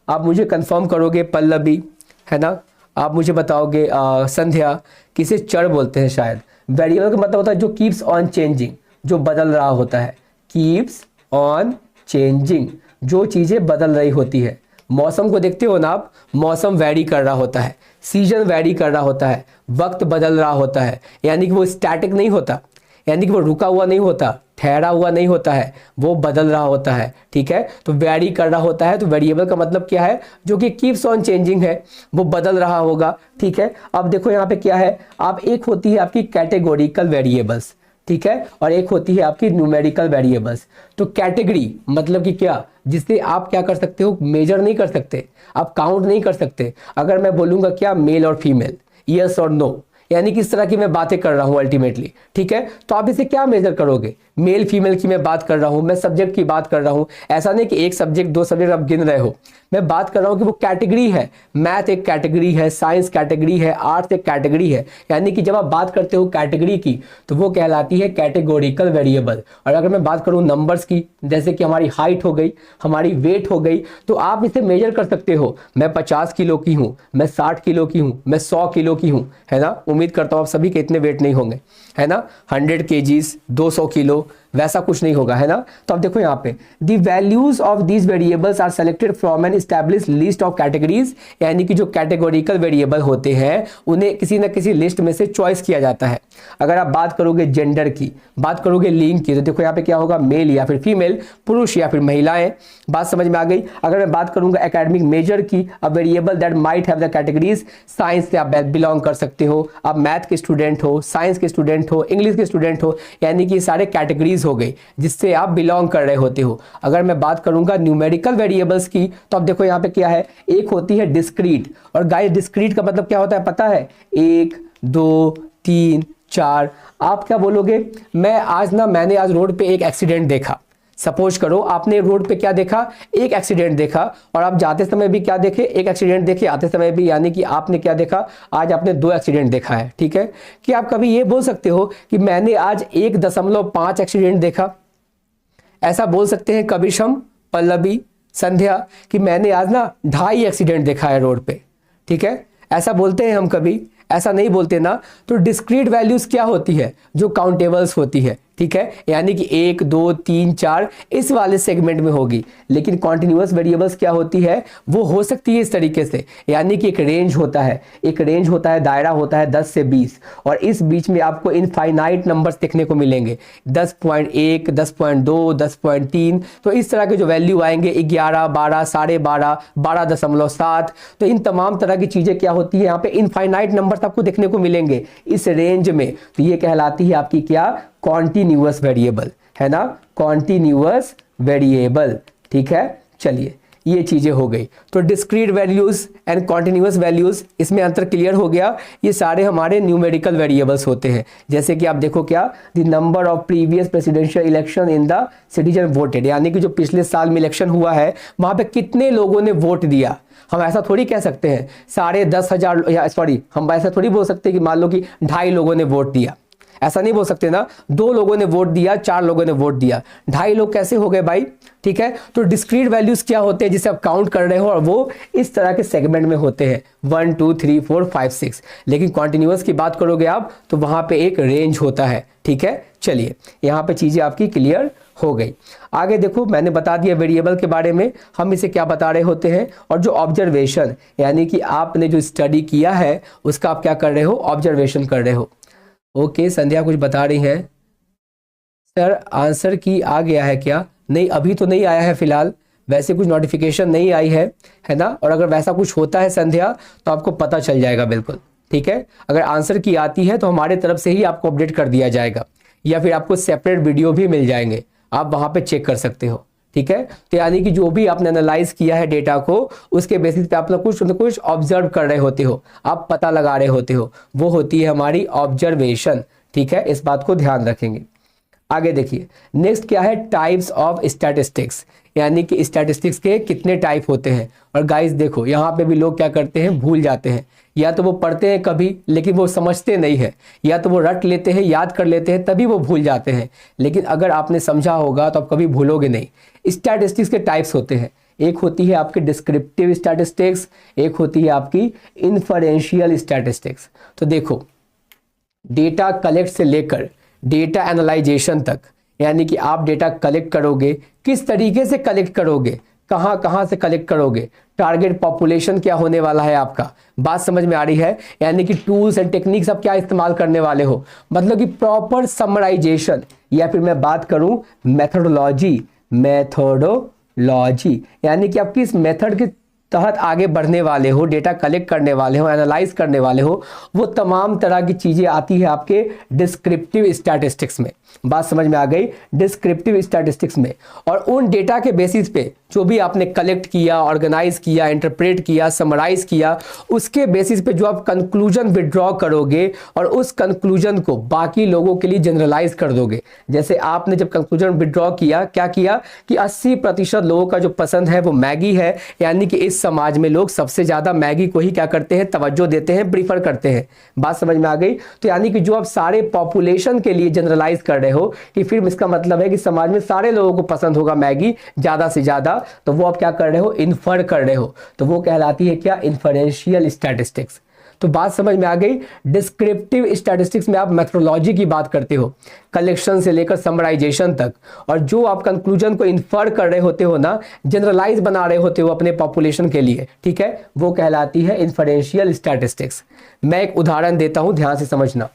आप मुझे कंफर्म करोगे पल्लवी, है ना? आप मुझे बताओगे संध्या, किसे चर बोलते हैं शायद। वेरिएबल का मतलब होता है जो कीप्स ऑन चेंजिंग, जो बदल रहा होता है। कीप्स ऑन चेंजिंग, जो चीजें बदल रही होती है। मौसम को देखते हो ना आप, मौसम वैरी कर रहा होता है, सीजन वैरी कर रहा होता है, वक्त बदल रहा होता है, यानी कि वो स्टैटिक नहीं होता। यानी कि वो रुका हुआ नहीं होता, ठहरा हुआ नहीं होता है, वो बदल रहा होता है, ठीक है। तो वेरी कर रहा होता है, तो वेरिएबल का मतलब क्या है, जो कि कीप्स ऑन चेंजिंग है, वो बदल रहा होगा, ठीक है। अब देखो यहाँ पे क्या है, आप एक होती है आपकी कैटेगोरिकल वेरिएबल्स, ठीक है, और एक होती है आपकी न्यूमेरिकल वेरिएबल्स। तो कैटेगरी मतलब कि क्या, जिससे आप क्या कर सकते हो, मेजर नहीं कर सकते, आप काउंट नहीं कर सकते। अगर मैं बोलूंगा क्या, मेल और फीमेल, यस और नो, यानी कि इस तरह की मैं बातें कर रहा हूं अल्टीमेटली, ठीक है। तो आप इसे क्या मेजर करोगे, मेल फीमेल की मैं बात कर रहा हूं, मैं सब्जेक्ट की बात कर रहा हूं। ऐसा नहीं कि एक सब्जेक्ट दो सब्जेक्ट आप गिन रहे हो, मैं बात कर रहा हूं कि वो कैटेगरी है। मैथ एक कैटेगरी है, साइंस कैटेगरी है, आर्ट्स एक कैटेगरी है। यानी कि जब आप बात करते हो कैटेगरी की, तो वो कहलाती है कैटेगोरिकल वेरिएबल। और अगर मैं बात करूं नंबर्स की, जैसे कि हमारी हाइट हो गई, हमारी वेट हो गई, तो आप इसे मेजर कर सकते हो। मैं 50 किलो की हूं, मैं 60 किलो की हूं, मैं 100 किलो की हूं, है ना। उम्मीद करता हूं आप सभी के इतने वेट नहीं होंगे, है ना। 100 केजीज, 200 किलो, वैसा कुछ नहीं होगा, है ना। तो अब देखो यहाँ पे the values of these variables are selected from an established list of categories. यानी कि जो कैटेगोरिकल वेरिएबल होते हैं उन्हें किसी न किसी लिस्ट में से चॉइस किया जाता है। अगर आप बात करोगे जेंडर की, बात करोगे लिंग की, तो देखो यहाँ पे क्या होगा, मेल या फिर फीमेल, पुरुष या फिर महिलाएं। बात समझ में आ गई। अगर मैं बात करूंगा एकेडमिक मेजर की, a variable that might have the categories, science से आप बिलोंग कर सकते हो, आप मैथ के स्टूडेंट हो, साइंस के स्टूडेंट हो, इंग्लिश के स्टूडेंट हो, यानी कि सारे कैटेगरीज हो गई जिससे आप बिलोंग कर रहे होते हो। अगर मैं बात करूंगा न्यूमेरिकल वेरिएबल्स की, तो अब देखो यहाँ पे क्या है, एक होती है डिस्क्रीट। और गाइस डिस्क्रीट का मतलब क्या होता है पता है, 1 2 3 4। आप क्या बोलोगे, मैंने आज रोड पे एक एक्सीडेंट देखा। सपोज करो आपने रोड पे क्या देखा, एक एक्सीडेंट देखा, और आप जाते समय भी क्या देखे, एक एक्सीडेंट देखे, आते समय भी, यानी कि आपने क्या देखा, आज आपने 2 एक्सीडेंट देखा है, ठीक है। कि आप कभी ये बोल सकते हो कि मैंने आज 1.5 एक्सीडेंट देखा, ऐसा बोल सकते हैं कविशम, पल्लवी, संध्या, कि मैंने आज ना 2.5 एक्सीडेंट देखा है रोड पे, ठीक है। ऐसा बोलते हैं हम कभी, ऐसा नहीं बोलते ना। तो डिस्क्रीट वैल्यूज क्या होती है, जो काउंटेबल्स होती है, ठीक है, यानी कि 1 2 3 4 इस वाले सेगमेंट में होगी। लेकिन कॉन्टिन्यूअस वेरिएबल्स क्या होती है, वो हो सकती है इस तरीके से, यानी कि एक रेंज होता है, एक रेंज होता है, दायरा होता है 10 से 20, और इस बीच में आपको इनफाइनाइट नंबर्स देखने को मिलेंगे, 10.1 10.2 10.3। तो इस तरह के जो वैल्यू आएंगे 11 12 12.5 12.7। तो इन तमाम तरह की चीजें क्या होती है, यहाँ पे इनफाइनाइट नंबर्स आपको देखने को मिलेंगे इस रेंज में। तो ये कहलाती है आपकी क्या, कॉन्टिन्यूअस वेरिएबल, है ना, कॉन्टिन्यूअस वेरिएबल, ठीक है। चलिए ये चीजें हो गई। तो discrete values and continuous values, इसमें अंतर क्लियर हो गया। ये सारे हमारे न्यूमेरिकल वेरिएबल्स होते हैं। जैसे कि आप देखो क्या, the number of previous presidential election in the citizen voted, यानी कि जो पिछले साल में इलेक्शन हुआ है वहां पे कितने लोगों ने वोट दिया। हम ऐसा थोड़ी कह सकते हैं 10,500, या सॉरी हम ऐसा थोड़ी बोल सकते हैं कि मान लो कि 2.5 लोगों ने वोट दिया, ऐसा नहीं बोल सकते ना। 2 लोगों ने वोट दिया, 4 लोगों ने वोट दिया, 2.5 लोग कैसे हो गए भाई, ठीक है। तो डिस्क्रीट वैल्यूज क्या होते हैं, जिसे आप काउंट कर रहे हो, और वो इस तरह के सेगमेंट में होते हैं 1 2 3 4 5 6। लेकिन कॉन्टिन्यूअस की बात करोगे आप, तो वहां पे एक रेंज होता है, ठीक है। चलिए यहाँ पे चीजें आपकी क्लियर हो गई। आगे देखो मैंने बता दिया वेरिएबल के बारे में, हम इसे क्या बता रहे होते हैं, और जो ऑब्जर्वेशन, यानी कि आपने जो स्टडी किया है उसका आप क्या कर रहे हो, ऑब्जर्वेशन कर रहे हो। ओके संध्या कुछ बता रही हैं, सर आंसर की आ गया है क्या, नहीं अभी तो नहीं आया है फिलहाल, वैसे कुछ नोटिफिकेशन नहीं आई है ना। और अगर वैसा कुछ होता है संध्या तो आपको पता चल जाएगा बिल्कुल, ठीक है। अगर आंसर की आती है तो हमारे तरफ से ही आपको अपडेट कर दिया जाएगा, या फिर आपको सेपरेट वीडियो भी मिल जाएंगे, आप वहां पे चेक कर सकते हो, ठीक है। तो यानी कि जो भी आपने एनालाइज किया है डेटा को, उसके बेसिस पे आप लोग कुछ न कुछ ऑब्जर्व कर रहे होते हो, आप पता लगा रहे होते हो, वो होती है हमारी ऑब्जर्वेशन, ठीक है। इस बात को ध्यान रखेंगे। आगे देखिए नेक्स्ट क्या है, टाइप्स ऑफ स्टैटिस्टिक्स, यानी कि स्टैटिस्टिक्स के कितने टाइप होते हैं। और गाइस देखो यहाँ पे भी लोग क्या करते हैं, भूल जाते हैं, या तो वो पढ़ते हैं कभी लेकिन वो समझते नहीं है, या तो वो रट लेते हैं, याद कर लेते हैं, तभी वो भूल जाते हैं। लेकिन अगर आपने समझा होगा तो आप कभी भूलोगे नहीं। स्टैटिस्टिक्स के टाइप्स होते हैं, एक होती है आपकी डिस्क्रिप्टिव स्टैटिस्टिक्स, एक होती है आपकी इन्फरेंशियल स्टैटिस्टिक्स। तो देखो डेटा कलेक्ट से लेकर डेटा एनालाइजेशन तक, यानी कि आप डेटा कलेक्ट करोगे, किस तरीके से कलेक्ट करोगे, कहाँ कहाँ से कलेक्ट करोगे, टारगेट पॉपुलेशन क्या होने वाला है आपका, बात समझ में आ रही है। यानी कि टूल्स एंड टेक्निक्स आप क्या इस्तेमाल करने वाले हो, मतलब कि प्रॉपर समराइजेशन, या फिर मैं बात करूं मेथोडोलॉजी, यानी कि आप किस मेथड के तहत आगे बढ़ने वाले हो, डेटा कलेक्ट करने वाले हो, एनालाइज करने वाले हो, वो तमाम तरह की चीजें आती है आपके डिस्क्रिप्टिव स्टैटिस्टिक्स में। बात समझ में आ गई, डिस्क्रिप्टिव स्टैटिस्टिक्स में। और उन डेटा के बेसिस पे जो भी आपने कलेक्ट किया, ऑर्गेनाइज किया, इंटरप्रेट किया, समराइज किया, उसके बेसिस पे जो आप कंक्लूजन विड्रॉ करोगे और उस कंक्लूजन को बाकी लोगों के लिए जनरलाइज कर दोगे। जैसे आपने जब कंक्लूजन विड्रॉ किया, क्या किया कि 80% लोगों का जो पसंद है वो मैगी है, यानी कि इस समाज में लोग सबसे ज्यादा मैगी को ही क्या करते हैं, तवज्जो देते हैं, प्रीफर करते हैं। बात समझ में आ गई। तो यानी कि जो आप सारे पॉपुलेशन के लिए जनरलाइज कर रहे हो कि फिर इसका मतलब है कि समाज में सारे लोगों को पसंद होगा मैगी ज्यादा से ज्यादा, तो वो आप क्या कर रहे हो, इन्फर कर रहे हो। तो वो कहलाती है क्या, इन्फरेंशियल स्टैटिस्टिक्स। तो बात समझ में आ गई। डिस्क्रिप्टिव स्टैटिस्टिक्स में आप मेथोडोलॉजी की बात करते हो, कलेक्शन से लेकर समराइजेशन तक, और जो आप कंक्लूजन को इन्फर कर रहे होते हो ना, जनरलाइज बना रहे होते हो अपने पॉपुलेशन के लिए, ठीक है, वो कहलाती है इन्फरेंशियल स्टैटिस्टिक्स। मैं एक उदाहरण देता हूं, ध्यान से समझना।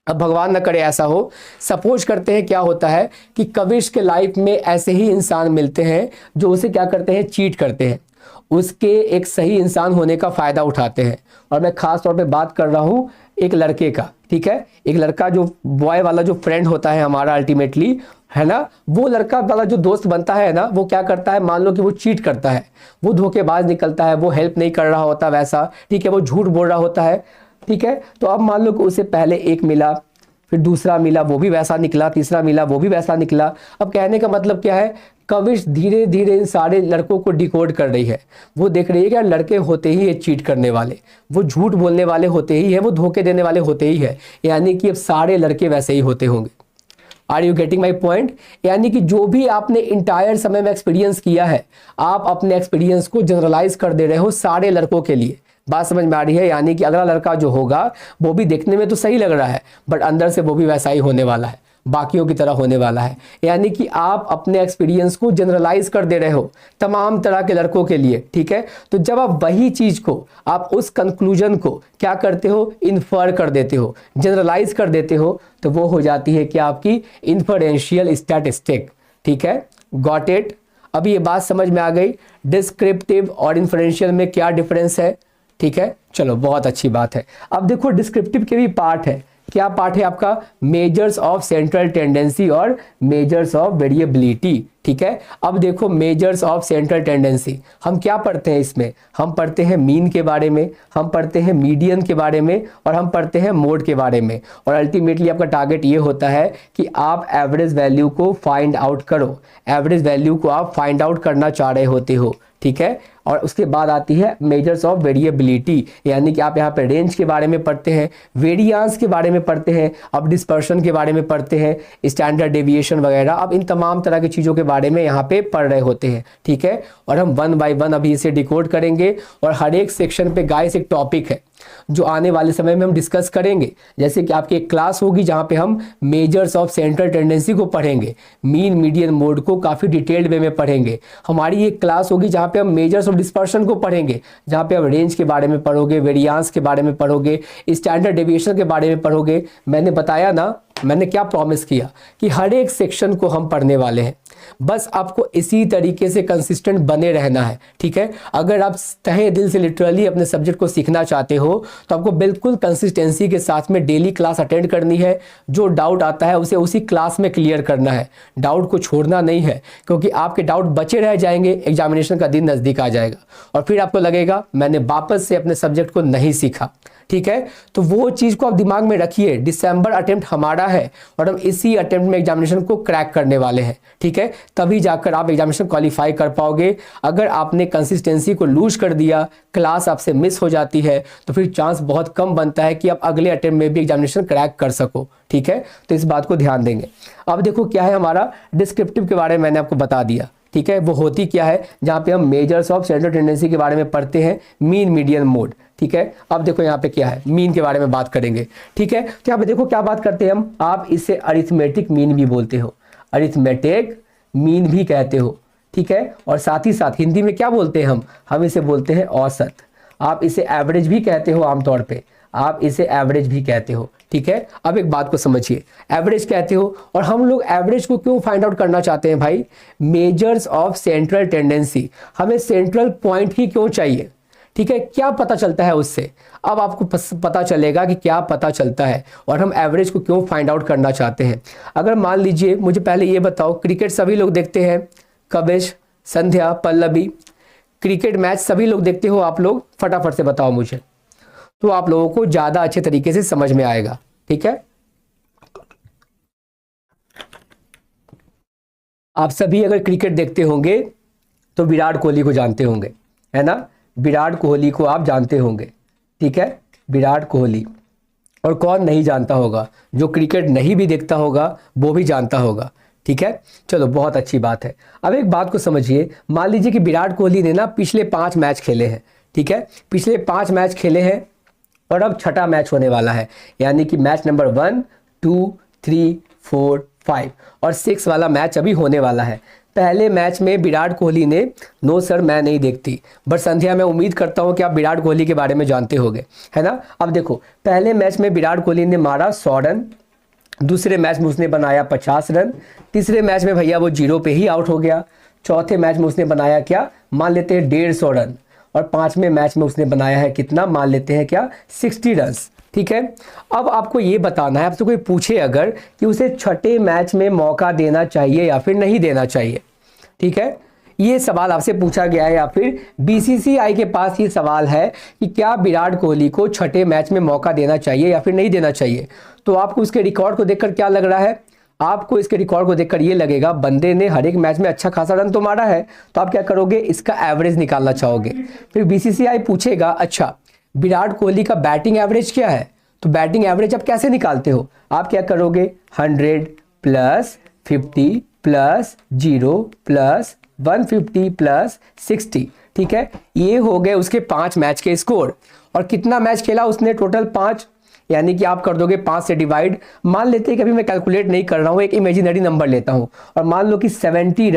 अब भगवान न करे ऐसा हो, सपोज करते हैं क्या होता है कि कविश के लाइफ में ऐसे ही इंसान मिलते हैं जो उसे क्या करते हैं, चीट करते हैं, उसके एक सही इंसान होने का फायदा उठाते हैं। और मैं खास तौर पे बात कर रहा हूं एक लड़के का, ठीक है, एक लड़का जो बॉय वाला जो फ्रेंड होता है हमारा अल्टीमेटली, है ना, वो लड़का वाला जो दोस्त बनता है ना, वो क्या करता है, मान लो कि वो चीट करता है, वो धोखेबाज निकलता है, वो हेल्प नहीं कर रहा होता वैसा, ठीक है, वो झूठ बोल रहा होता है, ठीक है। तो अब मान लो कि उसे पहले एक मिला, फिर दूसरा मिला, वो भी वैसा निकला, तीसरा मिला, वो भी वैसा निकला। अब कहने का मतलब क्या है, कविश धीरे धीरे इन सारे लड़कों को डिकोड कर रही है। वो देख रही है कि यार लड़के होते ही ये चीट करने वाले, वो झूठ बोलने वाले होते ही है, वो धोखे देने वाले होते ही है, यानी कि अब सारे लड़के वैसे ही होते होंगे। Are you getting my point. यानी कि जो भी आपने इंटायर समय में एक्सपीरियंस किया है, आप अपने एक्सपीरियंस को जनरलाइज कर दे रहे हो सारे लड़कों के लिए। बात समझ में आ रही है। यानी कि अगला लड़का जो होगा वो भी देखने में तो सही लग रहा है, बट अंदर से वो भी वैसा ही होने वाला है, बाकियों की तरह होने वाला है। यानी कि आप अपने एक्सपीरियंस को जनरलाइज कर दे रहे हो तमाम तरह के लड़कों के लिए, ठीक है। तो जब आप वही चीज को, आप उस कंक्लूजन को क्या करते हो, इन्फर कर देते हो, जनरलाइज कर देते हो, तो वो हो जाती है क्या, आपकी इन्फरेंशियल स्टैटिस्टिक, ठीक है। Got it. अभी ये बात समझ में आ गई डिस्क्रिप्टिव और इन्फरेंशियल में क्या डिफरेंस है, ठीक है। चलो बहुत अच्छी बात है। अब देखो डिस्क्रिप्टिव के भी पार्ट है। क्या पार्ट है आपका, मेजर्स ऑफ सेंट्रल टेंडेंसी और मेजर्स ऑफ वेरिएबिलिटी, ठीक है। अब देखो मेजर्स ऑफ सेंट्रल टेंडेंसी हम क्या पढ़ते हैं इसमें, हम पढ़ते हैं मीन के बारे में, हम पढ़ते हैं मीडियन के बारे में, और हम पढ़ते हैं मोड के बारे में। और अल्टीमेटली आपका टारगेट ये होता है कि आप एवरेज वैल्यू को फाइंड आउट करो, एवरेज वैल्यू को आप फाइंड आउट करना चाह रहे होते हो, ठीक है। और उसके बाद आती है मेजर्स ऑफ वेरिएबिलिटी, यानी कि आप यहाँ पे रेंज के बारे में पढ़ते हैं, वेरिएंस के बारे में पढ़ते हैं, अब डिस्पर्शन के बारे में पढ़ते हैं, स्टैंडर्ड डेविएशन वगैरह, अब इन तमाम तरह की चीज़ों के बारे में यहाँ पे पढ़ रहे होते हैं, ठीक है। और हम 1 बाय 1 अभी इसे डिकोड करेंगे, और हर एक सेक्शन पे गाइस एक टॉपिक है जो आने वाले समय में हम डिस्कस करेंगे। जैसे कि आपकी एक क्लास होगी जहाँ पे हम मेजर्स ऑफ सेंट्रल टेंडेंसी को पढ़ेंगे, मीन मीडियन मोड को काफ़ी डिटेल्ड वे में पढ़ेंगे। हमारी एक क्लास होगी जहाँ पे हम मेजर्स ऑफ डिस्पर्शन को पढ़ेंगे, जहाँ पे आप रेंज के बारे में पढ़ोगे, वेरिएंस के बारे में पढ़ोगे, स्टैंडर्ड डेविएशन के बारे में पढ़ोगे। मैंने बताया ना, मैंने क्या प्रॉमिस किया कि हर एक सेक्शन को हम पढ़ने वाले हैं। बस आपको इसी तरीके से कंसिस्टेंट बने रहना है, ठीक है। अगर आप तहे दिल से लिटरली अपने सब्जेक्ट को सीखना चाहते हो तो आपको बिल्कुल कंसिस्टेंसी के साथ में डेली क्लास अटेंड करनी है। जो डाउट आता है उसे उसी क्लास में क्लियर करना है, डाउट को छोड़ना नहीं है, क्योंकि आपके डाउट बचे रह जाएंगे, एग्जामिनेशन का दिन नज़दीक आ जाएगा और फिर आपको लगेगा मैंने वापस से अपने सब्जेक्ट को नहीं सीखा, ठीक है। तो वो चीज़ को आप दिमाग में रखिए, दिसंबर अटेम्प्ट हमारा है और हम इसी अटेम्प्ट में एग्जामिनेशन को क्रैक करने वाले हैं, ठीक है। तभी जाकर आप एग्जामिनेशन क्वालिफाई कर पाओगे। अगर आपने कंसिस्टेंसी को लूज कर दिया, क्लास आपसे मिस हो जाती है, तो फिर चांस बहुत कम बनता है कि आप अगले अटेम्प्ट में भी एग्जामिनेशन क्रैक कर सको, ठीक है। तो इस बात को ध्यान देंगे। अब देखो क्या है हमारा डिस्क्रिप्टिव के बारे में मैंने आपको बता दिया, ठीक है। वो होती क्या है, जहाँ पे हम मेजर्स ऑफ सेंट्रल टेंडेंसी के बारे में पढ़ते हैं, मीन मीडियन मोड, ठीक है। अब देखो यहाँ पे क्या है, मीन के बारे में बात करेंगे, ठीक है। तो यहाँ पे देखो क्या बात करते हैं हम, आप इसे अरिथमेटिक मीन भी बोलते हो, अरिथमेटिक मीन भी कहते हो, ठीक है। और साथ ही साथ हिंदी में क्या बोलते हैं हम इसे बोलते हैं औसत। आप इसे एवरेज भी कहते हो आमतौर पे, आप इसे एवरेज भी कहते हो, ठीक है। अब एक बात को समझिए, एवरेज कहते हो, और हम लोग एवरेज को क्यों फाइंड आउट करना चाहते हैं भाई? मेजर्स ऑफ सेंट्रल टेंडेंसी, हमें सेंट्रल पॉइंट ही क्यों चाहिए, ठीक है। क्या पता चलता है उससे? अब आपको पता चलेगा कि क्या पता चलता है और हम एवरेज को क्यों फाइंड आउट करना चाहते हैं। अगर मान लीजिए, मुझे पहले ये बताओ, क्रिकेट सभी लोग देखते हैं, कविश, संध्या, पल्लवी, क्रिकेट मैच सभी लोग देखते हो आप लोग? फटाफट से बताओ मुझे, तो आप लोगों को ज्यादा अच्छे तरीके से समझ में आएगा, ठीक है। आप सभी अगर क्रिकेट देखते होंगे तो विराट कोहली को जानते होंगे, है ना? विराट कोहली को आप जानते होंगे, ठीक है, विराट कोहली। और कौन नहीं जानता होगा? जो क्रिकेट नहीं भी देखता होगा वो भी जानता होगा, ठीक है। चलो, बहुत अच्छी बात है। अब एक बात को समझिए, मान लीजिए कि विराट कोहली ने ना पिछले 5 मैच खेले हैं, ठीक है, पिछले 5 मैच खेले हैं और अब छठा मैच होने वाला है, यानी कि मैच नंबर 1, 2, 3, 4, 5 और 6 वाला मैच अभी होने वाला है। पहले मैच में विराट कोहली ने, नो सर मैं नहीं देखती, बट संध्या मैं उम्मीद करता हूं कि आप विराट कोहली के बारे में जानते होंगे, है ना। अब देखो, पहले मैच में विराट कोहली ने मारा 100 रन, दूसरे मैच में उसने बनाया 50 रन, तीसरे मैच में भैया वो 0 पे ही आउट हो गया, चौथे मैच में उसने बनाया क्या, मान लेते हैं 150 रन, और 5वें मैच में उसने बनाया है कितना, मान लेते हैं क्या, 60 रन, ठीक है। अब आपको ये बताना है, आपसे कोई पूछे अगर कि उसे छठे मैच में मौका देना चाहिए या फिर नहीं देना चाहिए, ठीक है, ये सवाल आपसे पूछा गया है, या फिर बीसीसीआई के पास ये सवाल है कि क्या विराट कोहली को छठे मैच में मौका देना चाहिए या फिर नहीं देना चाहिए। तो आपको उसके रिकॉर्ड को देखकर क्या लग रहा है? आपको इसके रिकॉर्ड को देखकर ये लगेगा बंदे ने हर एक मैच में अच्छा खासा रन तो मारा है, तो आप क्या करोगे, इसका एवरेज निकालना चाहोगे। फिर बीसीसीआई पूछेगा, अच्छा विराट कोहली का बैटिंग एवरेज क्या है, तो बैटिंग एवरेज आप कैसे निकालते हो? आप क्या करोगे, 100 प्लस 50 प्लस 0 प्लस 150 प्लस 60, ठीक है। ये हो गए उसके 5 मैच के स्कोर, और कितना मैच खेला उसने, टोटल 5, यानी कि आप कर दोगे 5 से डिवाइड। मान लेते हैं कि अभी मैं कैलकुलेट नहीं कर रहा हूं, एक इमेजिनरी नंबर लेता हूं, और मान लो कि 70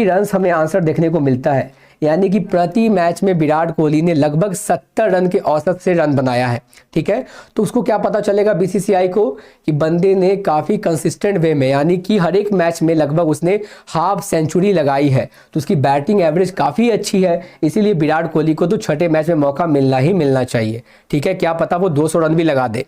रन्स हमें आंसर देखने को मिलता है, यानी कि प्रति मैच में विराट कोहली ने लगभग 70 रन के औसत से रन बनाया है, ठीक है। तो उसको क्या पता चलेगा बीसीसीआई को कि बंदे ने काफ़ी कंसिस्टेंट वे में, यानी कि हर एक मैच में लगभग उसने हाफ सेंचुरी लगाई है, तो उसकी बैटिंग एवरेज काफ़ी अच्छी है, इसीलिए विराट कोहली को तो छठे मैच में मौका मिलना ही मिलना चाहिए, ठीक है। क्या पता वो 200 रन भी लगा दे।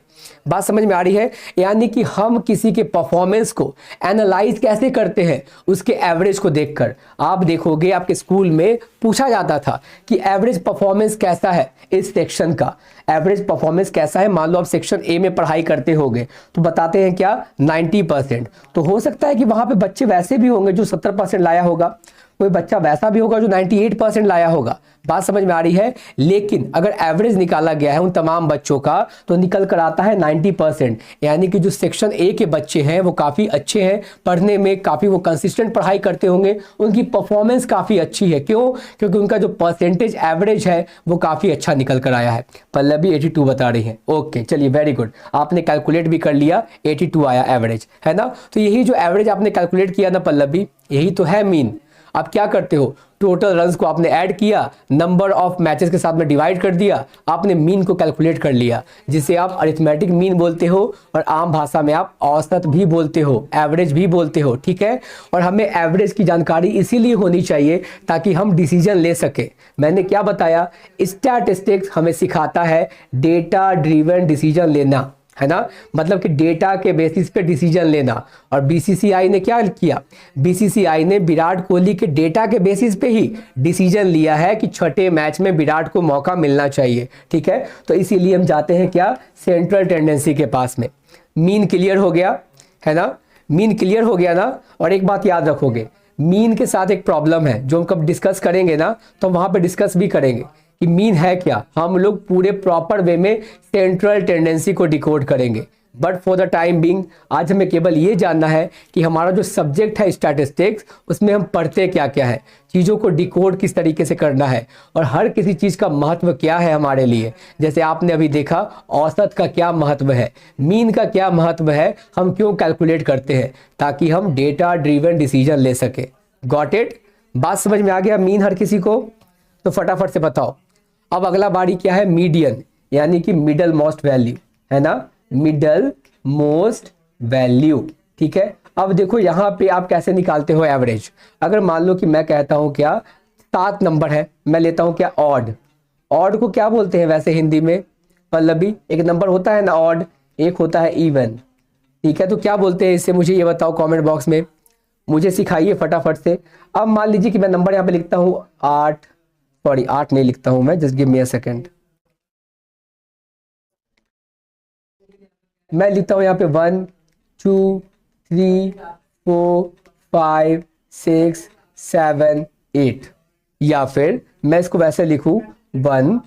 बात समझ में आ रही है? यानी कि हम किसी के परफॉर्मेंस को एनालाइज कैसे करते हैं, उसके एवरेज को देखकर। आप देखोगे आपके स्कूल में पूछा जाता था कि एवरेज परफॉर्मेंस कैसा है, इस सेक्शन का एवरेज परफॉर्मेंस कैसा है। मान लो आप सेक्शन ए में पढ़ाई करते होगे तो बताते हैं क्या, 90%। तो हो सकता है कि वहां पे बच्चे वैसे भी होंगे जो 70% लाया होगा, कोई बच्चा वैसा भी होगा जो 98% लाया होगा। बात समझ में आ रही है? लेकिन अगर एवरेज निकाला गया है उन तमाम बच्चों का तो निकल कर आता है 90%, यानी कि जो सेक्शन ए के बच्चे हैं वो काफ़ी अच्छे हैं पढ़ने में, काफ़ी वो कंसिस्टेंट पढ़ाई करते होंगे, उनकी परफॉर्मेंस काफ़ी अच्छी है। क्यों? क्योंकि उनका जो परसेंटेज एवरेज है वो काफ़ी अच्छा निकल कर आया है। पल्लवी 82 बता रही है, ओके चलिए वेरी गुड, आपने कैलकुलेट भी कर लिया, 82 आया एवरेज, है ना। तो यही जो एवरेज आपने कैलकुलेट किया ना पल्लवी, यही तो है मीन। आप क्या करते हो, टोटल रन्स को आपने ऐड किया, नंबर ऑफ मैचेस के साथ में डिवाइड कर दिया, आपने मीन को कैलकुलेट कर लिया, जिसे आप अरिथमेटिक मीन बोलते हो, और आम भाषा में आप औसत भी बोलते हो, एवरेज भी बोलते हो, ठीक है। और हमें एवरेज की जानकारी इसीलिए होनी चाहिए ताकि हम डिसीजन ले सके। मैंने क्या बताया, स्टैटिस्टिक्स हमें सिखाता है डेटा ड्रिवन डिसीजन लेना, है ना, मतलब कि डेटा के बेसिस पे डिसीजन लेना। और बीसीसीआई ने क्या किया, बीसीसीआई ने विराट कोहली के डेटा के बेसिस पे ही डिसीजन लिया है कि छठे मैच में विराट को मौका मिलना चाहिए, ठीक है। तो इसीलिए हम जाते हैं क्या, सेंट्रल टेंडेंसी के पास में। मीन क्लियर हो गया, है ना, मीन क्लियर हो गया ना। और एक बात याद रखोगे, मीन के साथ एक प्रॉब्लम है जो हम कब डिस्कस करेंगे ना, तो वहां पे डिस्कस भी करेंगे कि मीन है क्या। हम लोग पूरे प्रॉपर वे में सेंट्रल टेंडेंसी को डिकोड करेंगे, but for the time being आज हमें केवल ये जानना है कि हमारा जो सब्जेक्ट है स्टैटिस्टिक्स, उसमें हम पढ़ते क्या क्या है, चीज़ों को डिकोड किस तरीके से करना है, और हर किसी चीज़ का महत्व क्या है हमारे लिए। जैसे आपने अभी देखा औसत का क्या महत्व है, मीन का क्या महत्व है, हम क्यों कैलकुलेट करते हैं, ताकि हम डेटा ड्रिवन डिसीजन ले सके। Got it? बात समझ में आ गया मीन हर किसी को? तो फटाफट से बताओ। अब अगला बारी क्या है, मीडियन, यानी कि मिडल मोस्ट वैल्यू, है ना, मिडल मोस्ट वैल्यू। ठीक है, अब देखो यहाँ पे आप कैसे निकालते हो एवरेज। अगर मान लो कि मैं कहता हूँ क्या 7 नंबर है, मैं लेता हूँ क्या ऑड। ऑड को क्या बोलते हैं वैसे हिंदी में पल्लवी? एक नंबर होता है ना ऑड, एक होता है इवन। ठीक है, तो क्या बोलते हैं इससे, मुझे ये बताओ कमेंट बॉक्स में, मुझे सिखाइए फटाफट से। अब मान लीजिए कि मैं नंबर यहाँ पे लिखता हूँ 8, सॉरी 8 नहीं लिखता हूँ मैं, just give me a second. मैं लिखता हूँ यहाँ पे 1 2 3 4 5 6 7 8, या फिर मैं इसको वैसे लिखूँ 1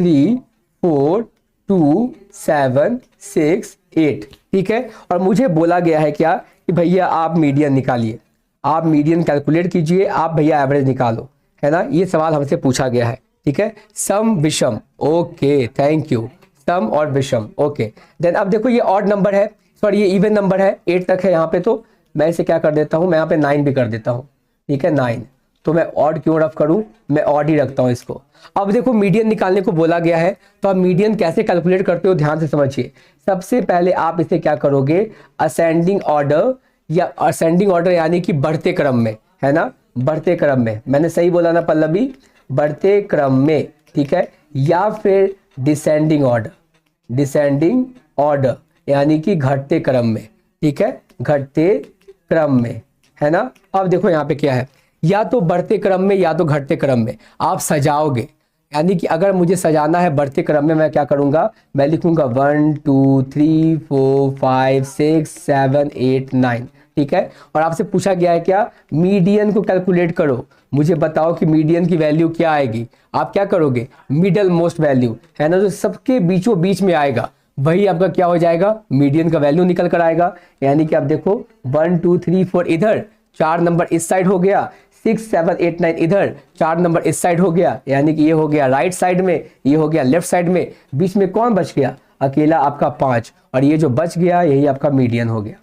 3 4 2 7 6 8। ठीक है, और मुझे बोला गया है क्या कि भैया आप मीडियन निकालिए, आप मीडियन कैलकुलेट कीजिए, आप भैया एवरेज निकालो, है ना, ये सवाल हमसे पूछा गया है। ठीक है, सम विषम, ओके थैंक यू, सम और विषम, ओके। देन अब देखो ये ऑड नंबर है, सॉरी ये इवन नंबर है, 8 तक है यहाँ पे, तो मैं इसे क्या कर देता हूँ, मैं यहाँ पे 9 भी कर देता हूँ। ठीक है 9, तो मैं ऑड क्यों रख करूँ, मैं ऑड ही रखता हूँ इसको। अब देखो मीडियन निकालने को बोला गया है, तो आप मीडियन कैसे कैलकुलेट करते हो ध्यान से समझिए। सबसे पहले आप इसे क्या करोगे, असेंडिंग ऑर्डर, या असेंडिंग ऑर्डर यानी कि बढ़ते क्रम में, है ना, बढ़ते क्रम में, मैंने सही बोला ना पल्लवी, बढ़ते क्रम में। ठीक है, या फिर डिसेंडिंग ऑर्डर, डिसेंडिंग ऑर्डर यानी कि घटते क्रम में। ठीक है, घटते क्रम में, है ना। अब देखो यहाँ पे क्या है, या तो बढ़ते क्रम में या तो घटते क्रम में आप सजाओगे, यानी कि अगर मुझे सजाना है बढ़ते क्रम में, मैं क्या करूंगा, मैं लिखूंगा 1 2 3 4 5 6 7 8 9। ठीक है, और आपसे पूछा गया है क्या, मीडियन को कैलकुलेट करो, मुझे बताओ कि मीडियन की वैल्यू क्या आएगी। आप क्या करोगे, मिडल मोस्ट वैल्यू, है ना, जो सबके बीचों बीच में आएगा वही आपका क्या हो जाएगा, मीडियन का वैल्यू निकल कर आएगा। यानी कि आप देखो 1 2 3 4 इधर 4 नंबर इस साइड हो गया, 6 7 8 9 इधर 4 नंबर इस साइड हो गया, यानी कि ये हो गया राइट साइड में, ये हो गया लेफ्ट साइड में, बीच में कौन बच गया, अकेला आपका 5, और ये जो बच गया यही आपका मीडियन हो गया।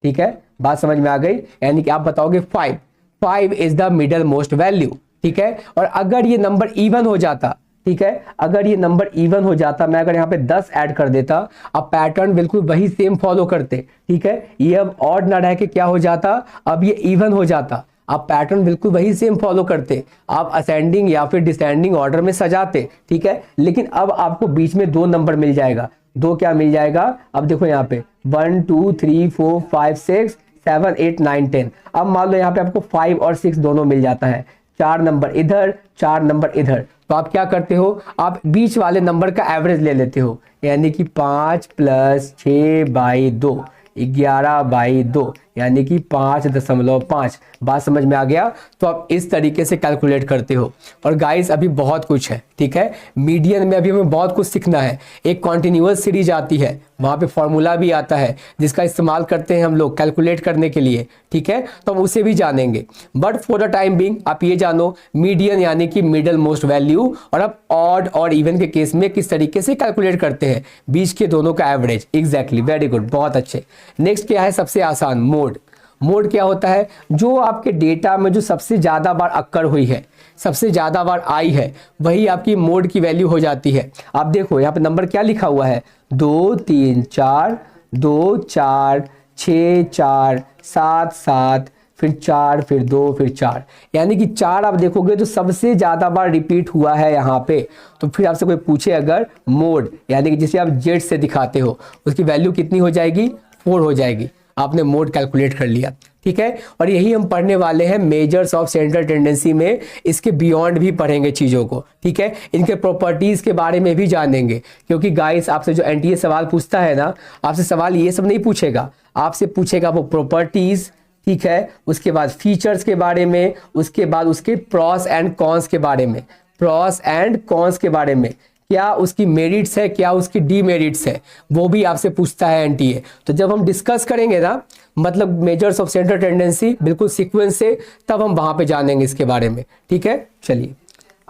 ठीक है, बात समझ में आ गई, यानी कि आप बताओगे 5 is the middle most value. ठीक है, और अगर ये नंबर इवन हो जाता, ठीक है, अगर ये नंबर इवन हो जाता, मैं अगर यहाँ पे 10 ऐड कर देता, अब पैटर्न बिल्कुल वही सेम फॉलो करते। ठीक है, ये अब ऑड ना रह के क्या हो जाता, अब ये इवन हो जाता, आप पैटर्न बिल्कुल वही सेम फॉलो करते, आप असेंडिंग या फिर डिसेंडिंग ऑर्डर में सजाते। ठीक है, लेकिन अब आपको बीच में 2 नंबर मिल जाएगा, 2 क्या मिल जाएगा, अब देखो यहाँ पे 1 2 3 4 5 6 7 8 9 10। अब मान लो यहाँ पे आपको 5 और 6 दोनों मिल जाता है, 4 नंबर इधर 4 नंबर इधर, तो आप क्या करते हो, आप बीच वाले नंबर का एवरेज ले लेते हो, यानी कि 5 + 6/2 11/2, यानी कि 5.5। बात समझ में आ गया, तो आप इस तरीके से कैलकुलेट करते हो। और गाइस अभी बहुत कुछ है, ठीक है, मीडियन में अभी हमें बहुत कुछ सीखना है। एक कॉन्टिन्यूअस सीरीज आती है, वहाँ पे फॉर्मूला भी आता है जिसका इस्तेमाल करते हैं हम लोग कैलकुलेट करने के लिए। ठीक है, तो हम उसे भी जानेंगे, but for the time being आप ये जानो मीडियन यानी कि मिडल मोस्ट वैल्यू, और अब ऑड और इवन के केस में किस तरीके से कैलकुलेट करते हैं बीच के दोनों का एवरेज। एग्जैक्टली, वेरी गुड, बहुत अच्छे। नेक्स्ट क्या है, सबसे आसान, मोड। मोड क्या होता है, जो आपके डेटा में जो सबसे ज़्यादा बार अक्कर हुई है, सबसे ज़्यादा बार आई है, वही आपकी मोड की वैल्यू हो जाती है। आप देखो यहाँ पे नंबर क्या लिखा हुआ है, 2 3 4 2 4 6 4 7 7 फिर 4 फिर 2 फिर 4, यानी कि 4 आप देखोगे तो सबसे ज़्यादा बार रिपीट हुआ है यहाँ पे। तो फिर आपसे कोई पूछे अगर मोड यानी कि जिसे आप जेड से दिखाते हो, उसकी वैल्यू कितनी हो जाएगी, 4 हो जाएगी। आपने मोड कैलकुलेट कर लिया। ठीक है, और यही हम पढ़ने वाले हैं मेजर्स ऑफ सेंट्रल टेंडेंसी में, इसके बियॉन्ड भी पढ़ेंगे चीज़ों को। ठीक है, इनके प्रॉपर्टीज़ के बारे में भी जानेंगे, क्योंकि गाइस आपसे जो एनटीए सवाल पूछता है ना, आपसे सवाल ये सब नहीं पूछेगा, आपसे पूछेगा वो प्रॉपर्टीज़, ठीक है, उसके बाद फीचर्स के बारे में, उसके बाद उसके प्रॉस एंड कॉन्स के बारे में, प्रॉस एंड कॉन्स के बारे में, क्या उसकी मेरिट्स है, क्या उसकी डीमेरिट्स है, वो भी आपसे पूछता है एनटीए। तो जब हम डिस्कस करेंगे ना, मतलब मेजर्स ऑफ सेंट्रल टेंडेंसी बिल्कुल सीक्वेंस से, तब हम वहां पे जानेंगे इसके बारे में। ठीक है, चलिए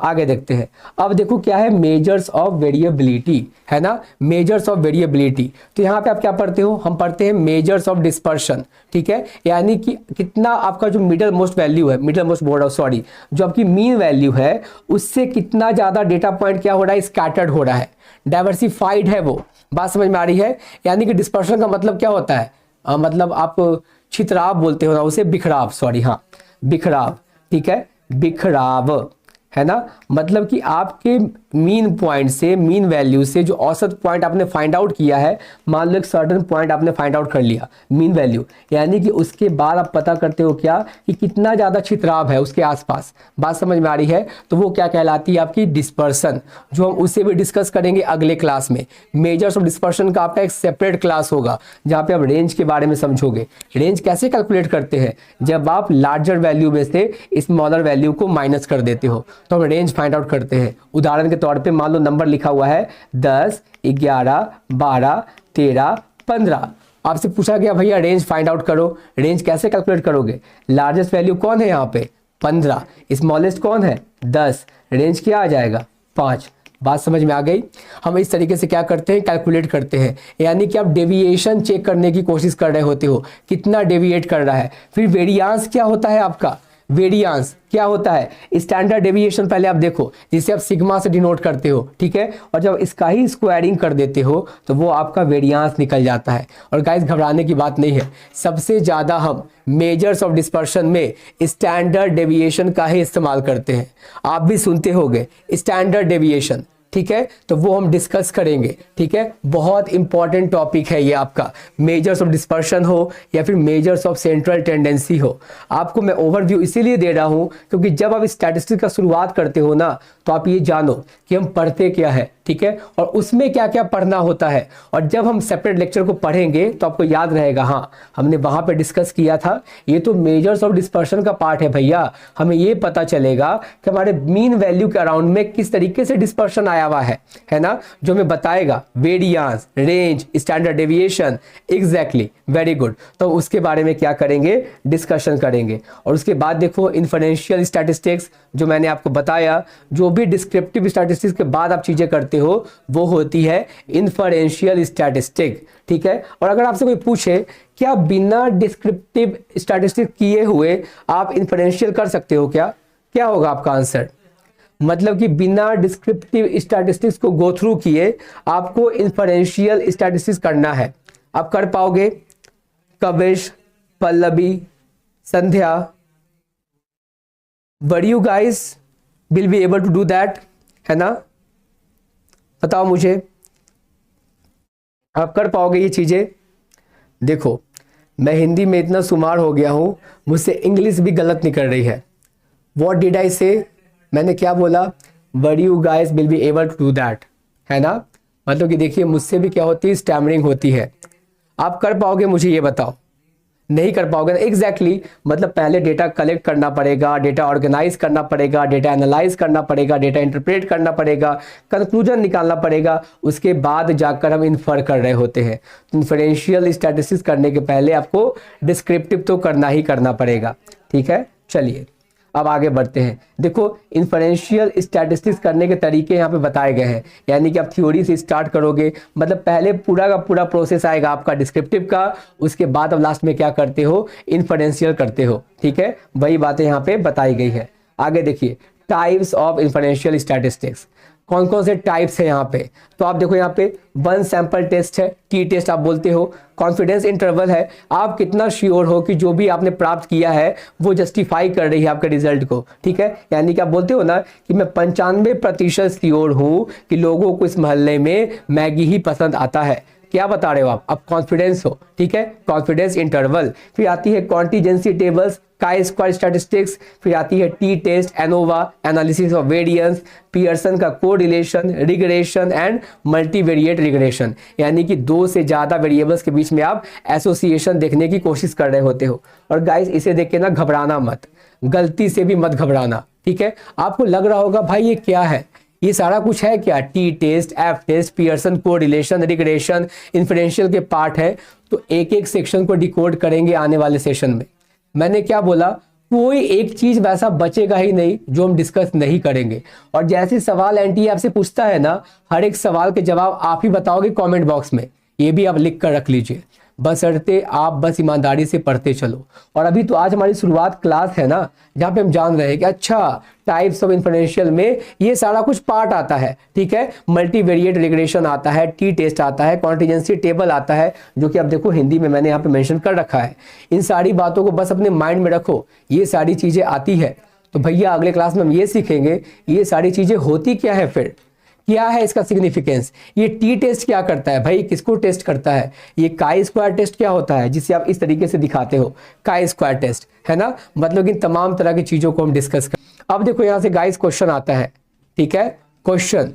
आगे देखते हैं। अब देखो क्या है, मेजर्स ऑफ वेरिएबिलिटी, है ना, मेजर्स ऑफ वेरिएबिलिटी। तो यहाँ पे आप क्या पढ़ते हो, हम पढ़ते हैं मेजर्स ऑफ डिस्पर्शन, ठीक है, यानी कि कितना आपका जो मिडल मोस्ट वैल्यू है, मिडल मोस्ट बोर्ड सॉरी, जो आपकी मीन वैल्यू है उससे कितना ज्यादा डेटा पॉइंट क्या हो रहा है, स्कैटर्ड हो रहा है, डाइवर्सिफाइड है वो। बात समझ में आ रही है? यानी कि डिस्पर्शन का मतलब क्या होता है, मतलब आप छितराव बोलते हो ना उसे, बिखराव, सॉरी, हाँ बिखराव, ठीक है, बिखराव, है ना, मतलब कि आपके मीन पॉइंट से, मीन वैल्यू से जो औसत पॉइंट आपने फाइंड आउट किया है, मान लो एक सर्टेन पॉइंट आपने फाइंड आउट कर लिया मीन वैल्यू, यानी कि उसके बाद आप पता करते हो क्या कि कितना ज़्यादा छितराव है उसके आसपास। बात समझ में आ रही है? तो वो क्या कहलाती है, आपकी डिस्पर्सन, जो हम उससे भी डिस्कस करेंगे अगले क्लास में। मेजर्स ऑफ डिस्पर्सन का आपका एक सेपरेट क्लास होगा जहाँ पे आप रेंज के बारे में समझोगे। रेंज कैसे कैलकुलेट करते हैं, जब आप लार्जर वैल्यू में से स्मॉलर वैल्यू को माइनस कर देते हो तो हम रेंज फाइंड आउट करते हैं। उदाहरण के तौर पे मान लो नंबर लिखा हुआ है 10, 11, 12, 13, 15, आपसे पूछा गया भैया रेंज फाइंड आउट करो। रेंज कैसे कैलकुलेट करोगे, लार्जेस्ट वैल्यू कौन है यहाँ पे 15, स्मॉलेस्ट कौन है 10, रेंज क्या आ जाएगा 5। बात समझ में आ गई? हम इस तरीके से क्या करते हैं, कैलकुलेट करते हैं, यानी कि आप डेविएशन चेक करने की कोशिश कर रहे होते हो, कितना डेविएट कर रहा है। फिर वेरियांस क्या होता है आपका, वेरियांस क्या होता है, स्टैंडर्ड डेविएशन पहले आप देखो, जिसे आप सिग्मा से डिनोट करते हो, ठीक है, और जब इसका ही स्क्वायरिंग कर देते हो तो वो आपका वेरियांस निकल जाता है। और गाइस घबराने की बात नहीं है, सबसे ज़्यादा हम मेजर्स ऑफ डिस्पर्शन में स्टैंडर्ड डेविएशन का ही इस्तेमाल करते हैं। आप भी सुनते होंगे स्टैंडर्ड डेविएशन, ठीक है, तो वो हम डिस्कस करेंगे, ठीक है, बहुत इंपॉर्टेंट टॉपिक है ये आपका। मेजर्स ऑफ डिस्पर्शन हो या फिर मेजर्स ऑफ सेंट्रल टेंडेंसी हो, आपको मैं ओवरव्यू इसीलिए दे रहा हूं क्योंकि जब आप स्टैटिस्टिक्स का शुरुआत करते हो ना तो आप ये जानो कि हम पढ़ते क्या है, ठीक है, और उसमें क्या क्या पढ़ना होता है। और जब हम सेपरेट लेक्चर को पढ़ेंगे तो आपको याद रहेगा, हाँ हमने वहां पे डिस्कस किया था, ये तो मेजर्स ऑफ डिस्पर्शन का पार्ट है भैया। हमें ये पता चलेगा कि हमारे मीन वैल्यू के अराउंड में किस तरीके से डिस्पर्शन आया हुआ है ना, जो हमें बताएगा variance, range, standard deviation. Exactly, very good. तो उसके बारे में क्या करेंगे, डिस्कशन करेंगे। और उसके बाद देखो इन्फरेंशियल स्टैटिस्टिक्स, जो मैंने आपको बताया, जो भी डिस्क्रिप्टिव स्टैटिस्टिक्स के बाद आप चीजें करते हो वो होती है इन्फरेंशियल स्टैटिस्टिक, ठीक है। और अगर आपसे कोई पूछे क्या बिना डिस्क्रिप्टिव स्टैटिस्टिक्स किए हुए आप इन्फरेंशियल कर सकते हो क्या, क्या होगा आपका आंसर? मतलब कि बिना डिस्क्रिप्टिव स्टैटिस्टिक्स को गो थ्रू किए आपको इन्फरेंशियल स्टैटिस्टिक्स करना है, आप कर पाओगे? Kavish, Pallavi, Sandhya, were you guys will be able to do that, है ना? बताओ मुझे, आप कर पाओगे ये चीजें? देखो मैं हिंदी में इतना शुमार हो गया हूं, मुझसे इंग्लिश भी गलत निकल रही है। व्हाट डिड आई से, मैंने क्या बोला? Were you guys will be able to do that, है ना। मतलब कि देखिए मुझसे भी क्या होती है, स्टैमरिंग होती है। आप कर पाओगे मुझे ये बताओ? नहीं कर पाओगे ना। एग्जैक्टली, मतलब पहले डेटा कलेक्ट करना पड़ेगा, डेटा ऑर्गेनाइज करना पड़ेगा, डेटा एनालाइज करना पड़ेगा, डेटा इंटरप्रेट करना पड़ेगा, कंक्लूजन निकालना पड़ेगा, उसके बाद जाकर हम इन्फर कर रहे होते हैं। इन्फरेंशियल स्टैटिस्टिक्स करने के पहले आपको डिस्क्रिप्टिव तो करना ही करना पड़ेगा, ठीक है। चलिए अब आगे बढ़ते हैं। देखो इन्फरेंशियल स्टैटिस्टिक्स करने के तरीके यहाँ पे बताए गए हैं, यानी कि आप थ्योरी से स्टार्ट करोगे, मतलब पहले पूरा का पूरा प्रोसेस आएगा आपका डिस्क्रिप्टिव का, उसके बाद अब लास्ट में क्या करते हो, इन्फरेंशियल करते हो, ठीक है। वही बातें यहाँ पे बताई गई है। आगे देखिए टाइप्स ऑफ इन्फरेंशियल स्टैटिस्टिक्स, कौन कौन से टाइप्स है यहाँ पे। तो आप देखो यहाँ पे वन सैंपल टेस्ट है, टी टेस्ट आप बोलते हो। कॉन्फिडेंस इंटरवल है, आप कितना श्योर हो कि जो भी आपने प्राप्त किया है वो जस्टिफाई कर रही है आपके रिजल्ट को, ठीक है। यानी कि आप बोलते हो ना कि मैं 95% श्योर हूँ कि लोगों को इस मोहल्ले में मैगी ही पसंद आता है। क्या बता रहे हो आप? अब कॉन्फिडेंस हो, ठीक है, कॉन्फिडेंस इंटरवल। फिर आती है contingency tables, chi square statistics, फिर आती है T test, ANOVA, analysis of variance, Pearson का correlation, regression and multivariate regression, यानी कि दो से ज्यादा वेरिएबल्स के बीच में आप एसोसिएशन देखने की कोशिश कर रहे होते हो। और गाइस इसे देख के ना घबराना मत, गलती से भी मत घबराना, ठीक है। आपको लग रहा होगा भाई ये क्या है, ये सारा कुछ है क्या? T test, F test, Pearson correlation, regression, inferential के पार्ट है। तो एक एक सेक्शन को डिकोड करेंगे आने वाले सेशन में। मैंने क्या बोला? कोई एक चीज वैसा बचेगा ही नहीं जो हम डिस्कस नहीं करेंगे। और जैसे सवाल एनटीए आपसे पूछता है ना, हर एक सवाल के जवाब आप ही बताओगे कमेंट बॉक्स में, ये भी आप लिख कर रख लीजिए, बशर्ते आप बस ईमानदारी से पढ़ते चलो। और अभी तो आज हमारी शुरुआत क्लास है ना, जहाँ पे हम जान रहे हैं कि अच्छा टाइप्स ऑफ इंफरेंशियल में ये सारा कुछ पार्ट आता है, ठीक है। मल्टीवेरिएट रिग्रेशन आता है, टी टेस्ट आता है, कॉन्टिजेंसी टेबल आता है, जो कि अब देखो हिंदी में मैंने यहाँ पे मेंशन कर रखा है। इन सारी बातों को बस अपने माइंड में रखो, ये सारी चीजें आती है। तो भैया अगले क्लास में हम ये सीखेंगे ये सारी चीजें होती क्या है, फिर क्या है इसका सिग्निफिकेंस, ये टी टेस्ट क्या करता है भाई, किसको टेस्ट करता है, ये काई स्क्वायर टेस्ट क्या होता है जिसे आप इस तरीके से दिखाते हो, काई स्क्वायर टेस्ट, है ना। मतलब इन तमाम तरह की चीजों को हम डिस्कस कर। अब देखो यहां से गाइस क्वेश्चन आता है, ठीक है। क्वेश्चन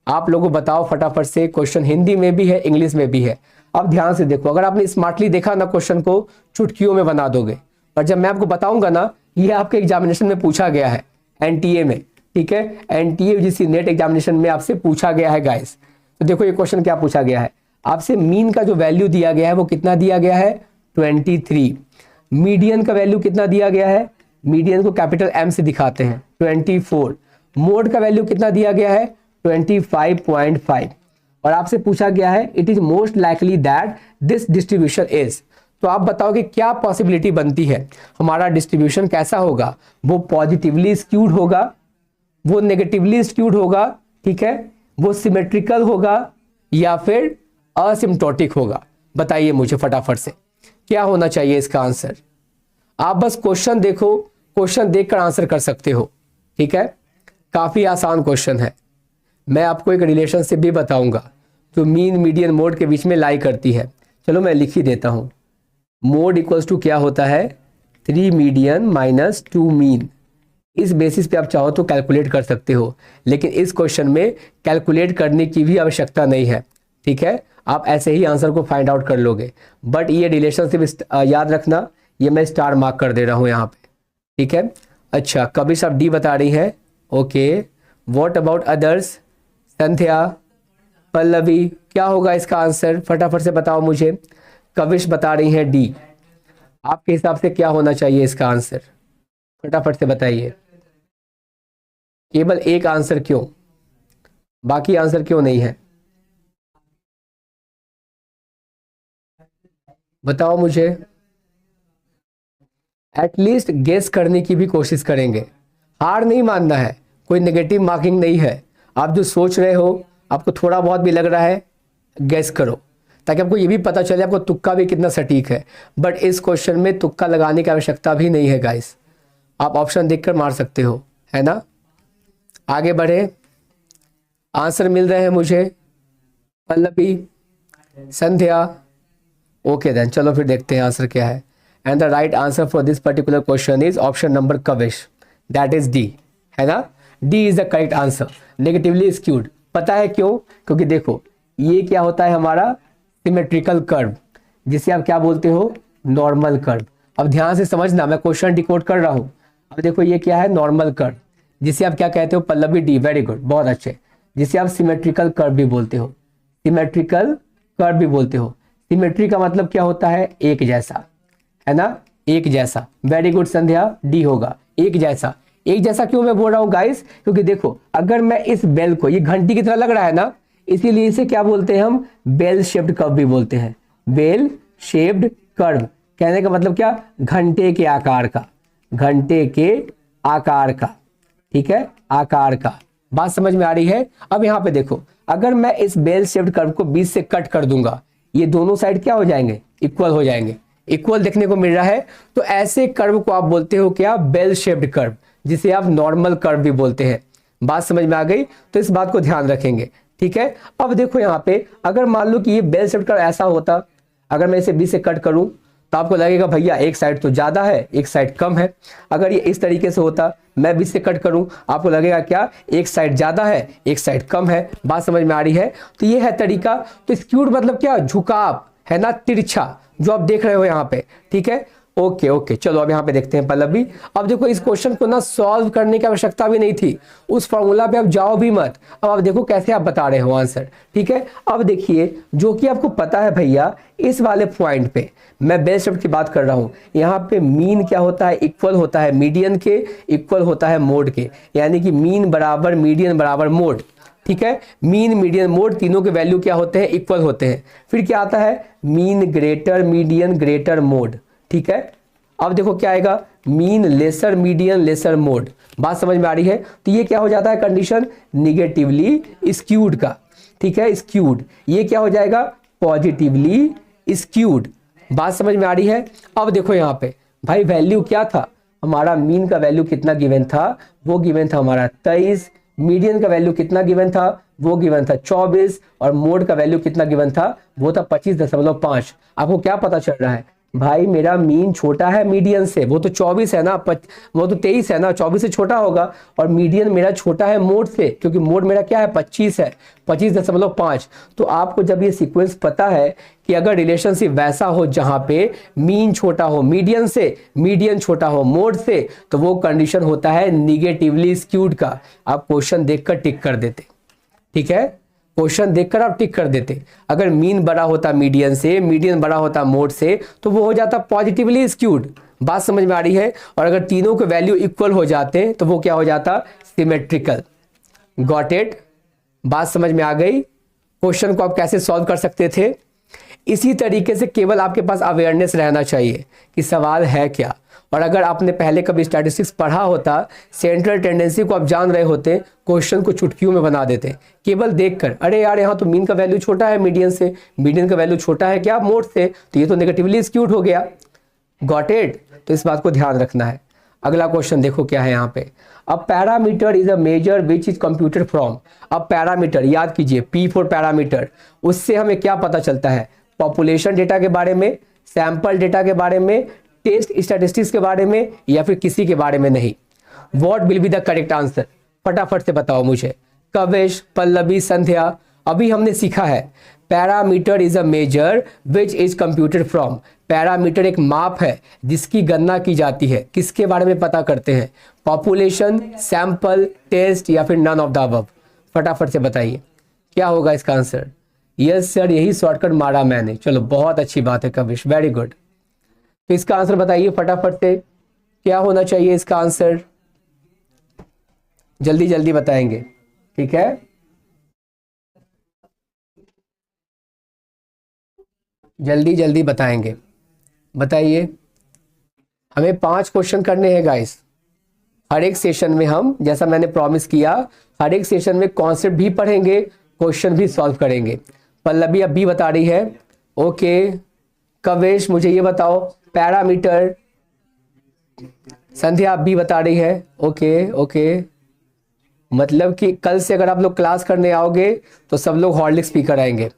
आप लोगों को बताओ फटाफट से, क्वेश्चन हिंदी में भी है इंग्लिश में भी है। अब ध्यान से देखो, अगर आपने स्मार्टली देखा ना क्वेश्चन को चुटकियों में बना दोगे, और जब मैं आपको बताऊंगा ना, ये आपके एग्जामिनेशन में पूछा गया है एनटीए में, ठीक है। एनटीए यूजीसी नेट एग्जामिनेशन में आपसे पूछा गया है गाइस। तो देखो ये क्वेश्चन क्या पूछा गया है आपसे, मीन का जो वैल्यू दिया गया है वो कितना दिया गया है 23। मीडियन का वैल्यू कितना दिया गया है, मीडियन को कैपिटल एम से दिखाते हैं 24। मोड का वैल्यू कितना दिया गया है 25.5। और आपसे पूछा गया है it is most likely that this distribution is. तो आप बताओ कि क्या पॉसिबिलिटी बनती है, हमारा डिस्ट्रीब्यूशन कैसा होगा, वो पॉजिटिवली स्क्यूड होगा, वो नेगेटिवली स्क्यूड होगा, ठीक है, वो सिमेट्रिकल होगा या फिर असिम्प्टोटिक होगा। बताइए मुझे फटाफट से क्या होना चाहिए इसका आंसर। आप बस क्वेश्चन देखो, क्वेश्चन देखकर आंसर कर सकते हो, ठीक है। काफी आसान क्वेश्चन है। मैं आपको एक रिलेशनशिप भी बताऊंगा जो मीन मीडियन मोड के बीच में लाई करती है। चलो मैं लिख ही देता हूं, मोड इक्वल्स टू क्या होता है 3 मीडियन माइनस 2 मीन। इस बेसिस पे आप चाहो तो कैलकुलेट कर सकते हो, लेकिन इस क्वेश्चन में कैलकुलेट करने की भी आवश्यकता नहीं है, ठीक है। आप ऐसे ही आंसर को फाइंड आउट कर लोगे। बट ये रिलेशनशिप याद रखना, ये मैं स्टार मार्क कर दे रहा हूं यहाँ पे, ठीक है। अच्छा कविश आप डी बता रही है, ओके। व्हाट अबाउट अदर्स, संध्या, पल्लवी, क्या होगा इसका आंसर फटाफट से बताओ मुझे। कविश बता रही है डी, आपके हिसाब से क्या होना चाहिए इसका आंसर, फटाफट से बताइए। केवल एक आंसर क्यों, बाकी आंसर क्यों नहीं है, बताओ मुझे। एटलीस्ट गेस करने की भी कोशिश करेंगे, हार नहीं मानना है, कोई नेगेटिव मार्किंग नहीं है। आप जो सोच रहे हो, आपको थोड़ा बहुत भी लग रहा है, गेस करो, ताकि आपको ये भी पता चले आपको तुक्का भी कितना सटीक है। बट इस क्वेश्चन में तुक्का लगाने की आवश्यकता भी नहीं है गाइस, आप ऑप्शन देखकर मार सकते हो, है ना। आगे बढ़े, आंसर मिल रहे हैं मुझे, पल्लवी, संध्या, ओके देन चलो फिर देखते हैं आंसर क्या है। And the right answer for this particular question is option number Kavish, that is D, है ना। D is the correct answer, negatively skewed. पता है क्यों, क्योंकि देखो ये क्या होता है हमारा सिमेट्रिकल कर्व, जिसे आप क्या बोलते हो नॉर्मल कर्व। अब ध्यान से समझना, मैं क्वेश्चन डिकोड कर रहा हूं। अब देखो ये क्या है नॉर्मल कर्व, जिसे आप क्या कहते हो पल्लवी डी, वेरी गुड, बहुत अच्छे, जिसे आप सिमेट्रिकल कर्व भी बोलते हो, सिमेट्रिकल कर्व भी बोलते हो। सिमेट्री का मतलब क्या होता है एक जैसा, है ना, एक जैसा, वेरी गुड संध्या, डी होगा एक जैसा। एक जैसा क्यों मैं बोल रहा हूं गाइस, क्योंकि देखो अगर मैं इस बेल को, ये घंटी की तरह लग रहा है ना, इसीलिए इसे क्या बोलते हैं हम बेल शेप्ड कर्व भी बोलते हैं, बेल शेप्ड कर्व। कहने का मतलब क्या, घंटे के आकार का, घंटे के आकार का, ठीक है, आकार का। बात समझ में आ रही है। अब यहाँ पे देखो, अगर मैं इस बेल शेप्ड कर्व को बीच से कट कर दूंगा, ये दोनों साइड क्या हो जाएंगे, इक्वल हो जाएंगे, इक्वल देखने को मिल रहा है। तो ऐसे कर्व को आप बोलते हो क्या, बेल शेप्ड कर्व, जिसे आप नॉर्मल कर्व भी बोलते हैं। बात समझ में आ गई, तो इस बात को ध्यान रखेंगे, ठीक है। अब देखो यहाँ पे, अगर मान लो कि ये बेल शेप्ड कर्व ऐसा होता, अगर मैं इसे बीच से कट करूं तो आपको लगेगा भैया एक साइड तो ज्यादा है एक साइड कम है। अगर ये इस तरीके से होता, मैं बीच से कट करूं, आपको लगेगा क्या एक साइड ज्यादा है एक साइड कम है। बात समझ में आ रही है। तो ये है तरीका। तो स्क्यूड मतलब क्या, झुकाव, है ना, तिरछा, जो आप देख रहे हो यहाँ पे, ठीक है। ओके ओके, चलो अब यहाँ पे देखते हैं पल्लवी। अब देखो इस क्वेश्चन को ना सॉल्व करने की आवश्यकता भी नहीं थी, उस फॉर्मूला पे आप जाओ भी मत। अब आप देखो कैसे आप बता रहे हो आंसर, ठीक है। अब देखिए जो कि आपको पता है भैया, इस वाले पॉइंट पे मैं बेस्ट ऑफ की बात कर रहा हूँ। यहाँ पे मीन क्या होता है, इक्वल होता है मीडियन के, इक्वल होता है मोड के, यानी कि मीन बराबर मीडियन बराबर मोड, ठीक है। मीन मीडियन मोड तीनों के वैल्यू क्या होते हैं, इक्वल होते हैं। फिर क्या आता है, mean greater median greater mode, ठीक है। अब देखो क्या आएगा, mean lesser median lesser mode. बात समझ में आ रही है। तो ये क्या हो जाता है कंडीशन, निगेटिवली स्क्यूड का, ठीक है, स्क्यूड। ये क्या हो जाएगा, पॉजिटिवली स्क्यूड। बात समझ में आ रही है। अब देखो यहाँ पे भाई वैल्यू क्या था हमारा, मीन का वैल्यू कितना गिवन था, वो गिवन था हमारा 23, मीडियन का वैल्यू कितना गिवन था, वो गिवन था 24, और मोड का वैल्यू कितना गिवन था, वो था 25.5। आपको क्या पता चल रहा है भाई, मेरा मीन छोटा है मीडियन से, वो तो 24 है ना, वो तो 23 है ना, 24 से छोटा होगा। और मीडियन मेरा छोटा है मोड से, क्योंकि मोड मेरा क्या है 25 है, 25.5। तो आपको जब ये सीक्वेंस पता है कि अगर रिलेशनशिप वैसा हो जहां पे मीन छोटा हो मीडियन से, मीडियन छोटा हो मोड से, तो वो कंडीशन होता है निगेटिवली स्क्यूड का। आप क्वेश्चन देखकर टिक कर देते, ठीक है, क्वेश्चन देखकर आप टिक कर देते। अगर मीन बड़ा होता मीडियन से, मीडियन बड़ा होता मोड से, तो वो हो जाता पॉजिटिवली स्क्यूड। बात समझ में आ रही है। और अगर तीनों के वैल्यू इक्वल हो जाते तो वो क्या हो जाता, सिमेट्रिकल। Got it. बात समझ में आ गई। क्वेश्चन को आप कैसे सॉल्व कर सकते थे, इसी तरीके से केवल आपके पास अवेयरनेस रहना चाहिए कि सवाल है क्या। और अगर आपने पहले कभी स्टैटिस्टिक्स पढ़ा होता, सेंट्रल टेंडेंसी को आप जान रहे होते, क्वेश्चन को चुटकियों में बना देते केवल देखकर। अरे यार यहाँ तो मीन का वैल्यू छोटा है मीडियन से, मीडियन का वैल्यू छोटा है क्या मोड से, तो ये तो नेगेटिवली स्क्यूड हो गया। Got it. तो इस बात को ध्यान रखना है। अगला क्वेश्चन देखो क्या है यहाँ पे। अब parameter is a major which is computed from. अब पैरामीटर याद कीजिए, पी फॉर पैरामीटर, उससे हमें क्या पता चलता है, पॉपुलेशन डेटा के बारे में, सैंपल डेटा के बारे में, टेस्ट स्टैटिस्टिक्स के बारे में, या फिर किसी के बारे में नहीं। What will be the correct answer, फटाफट से बताओ मुझे। कवेश, पल्लवी, संध्या। अभी हमने सीखा है parameter is a major which is computed from. Parameter एक माप है जिसकी गणना की जाती है। किसके बारे में पता करते हैं, पॉपुलेशन, सैंपल, टेस्ट, या फिर नन ऑफ द अबव। फटाफट से बताइए क्या होगा इसका आंसर। यस सर, यही शॉर्टकट मारा मैंने। चलो बहुत अच्छी बात है कविश, वेरी गुड। तो इसका आंसर बताइए फटाफट से, क्या होना चाहिए इसका आंसर, जल्दी जल्दी बताएंगे, ठीक है। जल्दी जल्दी बताएंगे, बताइए। हमें 5 क्वेश्चन करने हैं गाइस। हर एक सेशन में हम, जैसा मैंने प्रॉमिस किया, हर एक सेशन में कॉन्सेप्ट भी पढ़ेंगे, क्वेश्चन भी सॉल्व करेंगे। पल्लवी अब भी बता रही है, ओके। कवेश मुझे ये बताओ पैरामीटर। संध्या आप भी बता रही है, ओके ओके। मतलब कि कल से अगर आप लोग क्लास करने आओगे तो सब लोग हॉर्लिक्स पी कर आएंगे,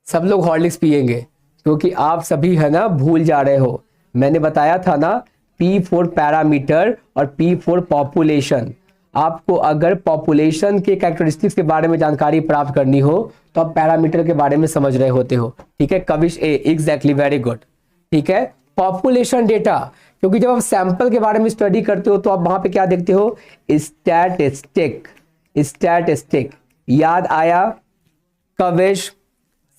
सब लोग हॉर्लिक्स पिएंगे, क्योंकि आप सभी है ना भूल जा रहे हो। मैंने बताया था ना, P फॉर पैरामीटर और P फॉर पॉपुलेशन। आपको अगर पॉपुलेशन के कैरेक्टरिस्टिक्स के बारे में जानकारी प्राप्त करनी हो तो आप पैरामीटर के बारे में समझ रहे होते हो, ठीक है। कविश ए, एग्जैक्टली, वेरी गुड, ठीक है। पॉपुलेशन डेटा, क्योंकि जब आप सैंपल के बारे में स्टडी करते हो तो आप वहां पे क्या देखते हो, स्टैटिस्टिक, स्टैटिस्टिक। याद आया कविश,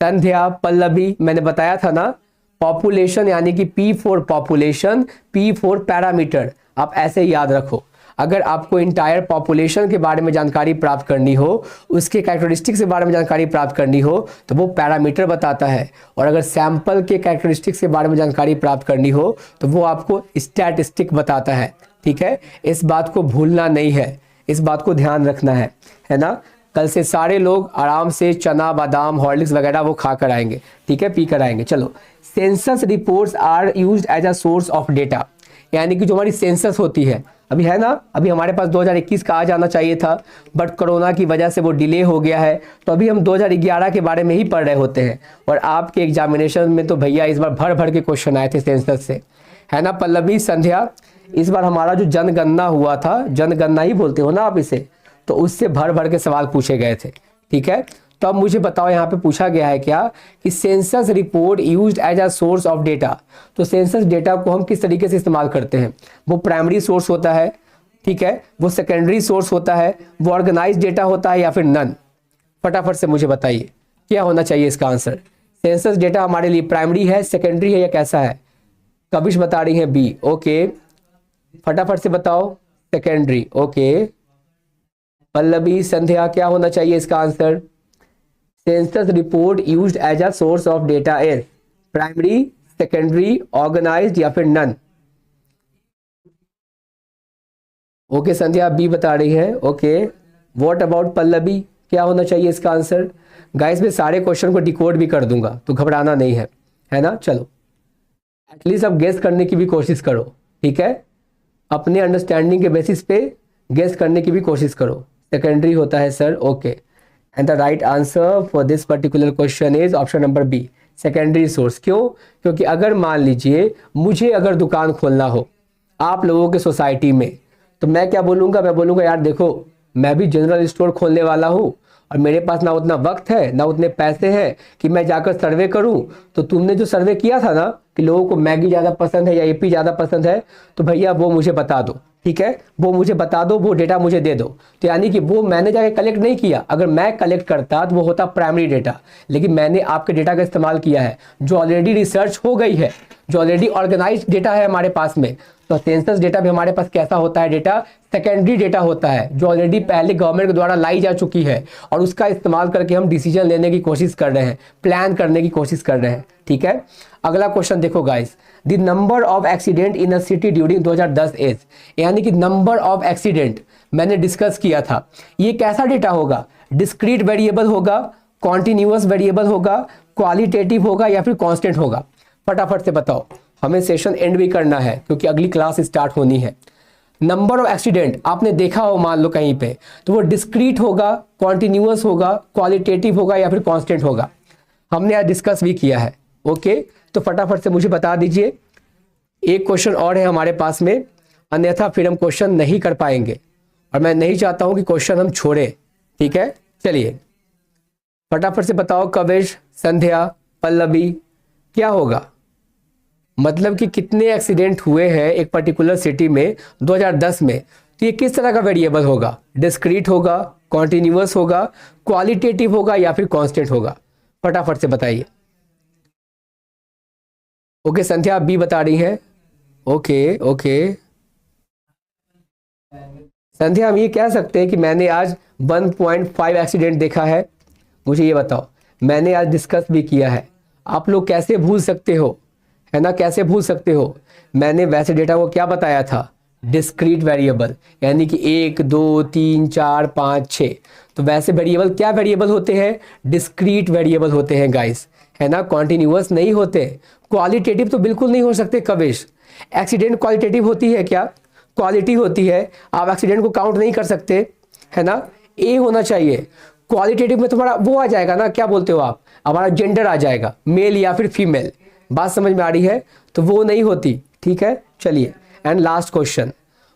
संध्या, पल्लवी, मैंने बताया था ना, पॉपुलेशन यानी कि P for population, P for parameter. आप ऐसे याद रखो। अगर आपको इंटायर पॉपुलेशन के बारे में जानकारी प्राप्त करनी हो, उसके कैरेक्टरिस्टिक्स के बारे में जानकारी प्राप्त करनी हो, तो वो पैरामीटर बताता है। और अगर सैंपल के कैरेक्टरिस्टिक्स के बारे में जानकारी प्राप्त करनी हो तो वो आपको स्टैटिस्टिक बताता है, ठीक है। इस बात को भूलना नहीं है, इस बात को ध्यान रखना है ना। कल से सारे लोग आराम से चना, बादाम, हॉर्लिक्स वगैरह वो खा कर आएंगे, ठीक है, पी कर आएंगे। चलो, census reports are used as a source of data, यानी कि जो हमारी सेंसस होती है, अभी है ना, अभी हमारे पास 2021 का आ जाना चाहिए था, बट कोरोना की वजह से वो डिले हो गया है। तो अभी हम 2011 के बारे में ही पढ़ रहे होते हैं। और आपके एग्जामिनेशन में तो भैया इस बार भर भर के क्वेश्चन आए थे सेंसस से, है ना पल्लवी, संध्या। इस बार हमारा जो जनगणना हुआ था, जनगणना ही बोलते हो ना आप इसे, तो उससे भर भर के सवाल पूछे गए थे, ठीक है। तो अब मुझे बताओ, यहाँ पे पूछा गया है क्या कि census report used as a source of data. तो सेंसस डेटा को हम किस तरीके से इस्तेमाल करते हैं? वो प्राइमरी सोर्स होता है, ठीक है, वो सेकेंडरी सोर्स होता है, वो ऑर्गेनाइज डेटा होता है या फिर नन? फटाफट से मुझे बताइए क्या होना चाहिए इसका आंसर। सेंसस डेटा हमारे लिए प्राइमरी है, सेकेंडरी है या कैसा है? कविश बता रही है बी। ओके, फटाफट से बताओ, सेकेंडरी। ओके, पल्लवी, संध्या, क्या होना चाहिए इसका answer? Census report used as a source of data is primary, secondary, organised या फिर नन? ओके संध्या बी बता रही है। ओके, व्हाट अबाउट पल्लवी, क्या होना चाहिए इसका आंसर? गाइस मैं सारे क्वेश्चन को डिकोड भी कर दूंगा, तो घबराना नहीं है ना। चलो एटलीस्ट अब गेस करने की भी कोशिश करो, ठीक है, अपने अंडरस्टैंडिंग के बेसिस पे गेस करने की भी कोशिश करो। सेकेंडरी होता है sir. Okay, and the right answer for this particular question is option number B, secondary source. क्यों? क्योंकि अगर मान लीजिए मुझे अगर दुकान खोलना हो आप लोगों के सोसाइटी में, तो मैं क्या बोलूँगा? मैं बोलूँगा यार देखो मैं भी जनरल स्टोर खोलने वाला हूँ और मेरे पास ना उतना वक्त है ना उतने पैसे हैं कि मैं जाकर सर्वे करूँ। तो तुमने जो सर्वे किया था ना कि लोगों को मैगी ज़्यादा पसंद है या एपी ज़्यादा पसंद है, तो भैया वो मुझे बता दो, ठीक है, वो मुझे बता दो, वो डेटा मुझे दे दो। तो यानी कि वो मैंने जाके कलेक्ट नहीं किया, अगर मैं कलेक्ट करता तो वो होता प्राइमरी डेटा, लेकिन मैंने आपके डेटा का इस्तेमाल किया है जो ऑलरेडी रिसर्च हो गई है, जो ऑलरेडी ऑर्गेनाइज डेटा है हमारे पास में। तो सेंसस डेटा भी हमारे पास कैसा होता है? डेटा सेकेंडरी डेटा होता है, जो ऑलरेडी पहले गवर्नमेंट के द्वारा लाई जा चुकी है और उसका इस्तेमाल करके हम डिसीजन लेने की कोशिश कर रहे हैं, प्लान करने की कोशिश कर रहे हैं, ठीक है। अगला क्वेश्चन देखो guys, the number of accident in a city during 2010 is, यानी कि नंबर ऑफ एक्सीडेंट मैंने डिस्कस किया था, ये कैसा डेटा होगा? डिस्क्रीट वेरिएबल होगा, कॉन्टिन्यूअस वेरिएबल होगा, क्वालिटेटिव होगा या फिर कांस्टेंट होगा? फटाफट से बताओ, हमें सेशन एंड भी करना है क्योंकि अगली क्लास स्टार्ट होनी है। नंबर ऑफ एक्सीडेंट आपने देखा हो मान लो कहीं पे, तो वो डिस्क्रीट होगा, कॉन्टिन्यूअस होगा, क्वालिटेटिव होगा या फिर कांस्टेंट होगा? हमने आज डिस्कस भी किया है। ओके, तो फटाफट से मुझे बता दीजिए। एक क्वेश्चन और है हमारे पास में, अन्यथा फिर हम क्वेश्चन नहीं कर पाएंगे और मैं नहीं चाहता हूं कि क्वेश्चन हम छोड़े, ठीक है। चलिए फटाफट से बताओ, कविश, संध्या, पल्लवी, क्या होगा? मतलब कि कितने एक्सीडेंट हुए हैं एक पर्टिकुलर सिटी में 2010 में, तो ये किस तरह का वेरिएबल होगा? डिस्क्रीट होगा, कॉन्टिन्यूअस होगा, क्वालिटेटिव होगा या फिर कांस्टेंट होगा? फटाफट से बताइए। ओके, संध्या बी बता रही है। ओके ओके, संध्या हम ये कह सकते हैं कि मैंने आज 1.5 एक्सीडेंट देखा है? मुझे ये बताओ, मैंने आज डिस्कस भी किया है, आप लोग कैसे भूल सकते हो, है ना, कैसे भूल सकते हो? मैंने वैसे डेटा को क्या बताया था? डिस्क्रीट वेरिएबल, यानी कि 1 2 3 4 5 6। तो वैसे वेरिएबल क्या वेरिएबल होते हैं? डिस्क्रीट वेरिएबल होते हैं गाइस, है ना, कॉन्टिन्यूअस नहीं होते। क्वालिटेटिव तो बिल्कुल नहीं हो सकते कविश। एक्सीडेंट क्वालिटेटिव होती है क्या? क्वालिटी होती है, आप एक्सीडेंट को काउंट नहीं कर सकते, है ना। ए होना चाहिए। क्वालिटेटिव में तुम्हारा वो आ जाएगा ना, क्या बोलते हो आप, हमारा जेंडर आ जाएगा, मेल या फिर फीमेल। बात समझ में आ रही है? तो वो नहीं होती, ठीक है। चलिए, and last question,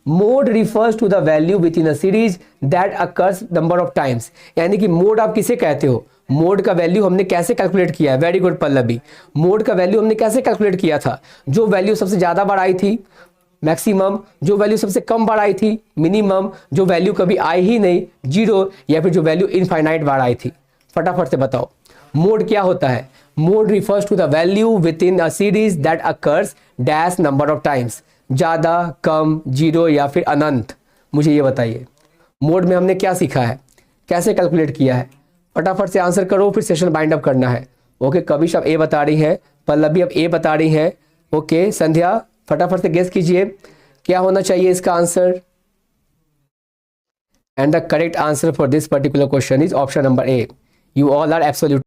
mode refers to the value within a series that occurs number of times, यानी कि मोड आप किसे कहते हो? मोड का वैल्यू हमने कैसे कैलकुलेट किया है? वेरी गुड पल्लवी, मोड का वैल्यू हमने कैसे कैलकुलेट किया था? जो वैल्यू सबसे ज्यादा बार आई थी मैक्सिमम, जो वैल्यू सबसे कम बार आई थी मिनिमम, जो वैल्यू कभी आई ही नहीं जीरो, या फिर जो वैल्यू इनफाइनाइट बार आई थी? फटाफट से बताओ, मोड क्या होता है? Mode refers to the value within a series that occurs dash number of times, ज्यादा, कम, जीरो या फिर अनंत? मुझे ये बताइए, मोड में हमने क्या सीखा है, कैसे कैलकुलेट किया है? फटाफट से आंसर करो, फिर सेशन बाइंड अप करना है। ओके, कविश अब ए बता रही है, पल्लवी अब ए बता रही है। ओके, संध्या फटाफट से गेस कीजिए क्या होना चाहिए इसका answer. And the correct answer for this particular question is option number A, you all are absolute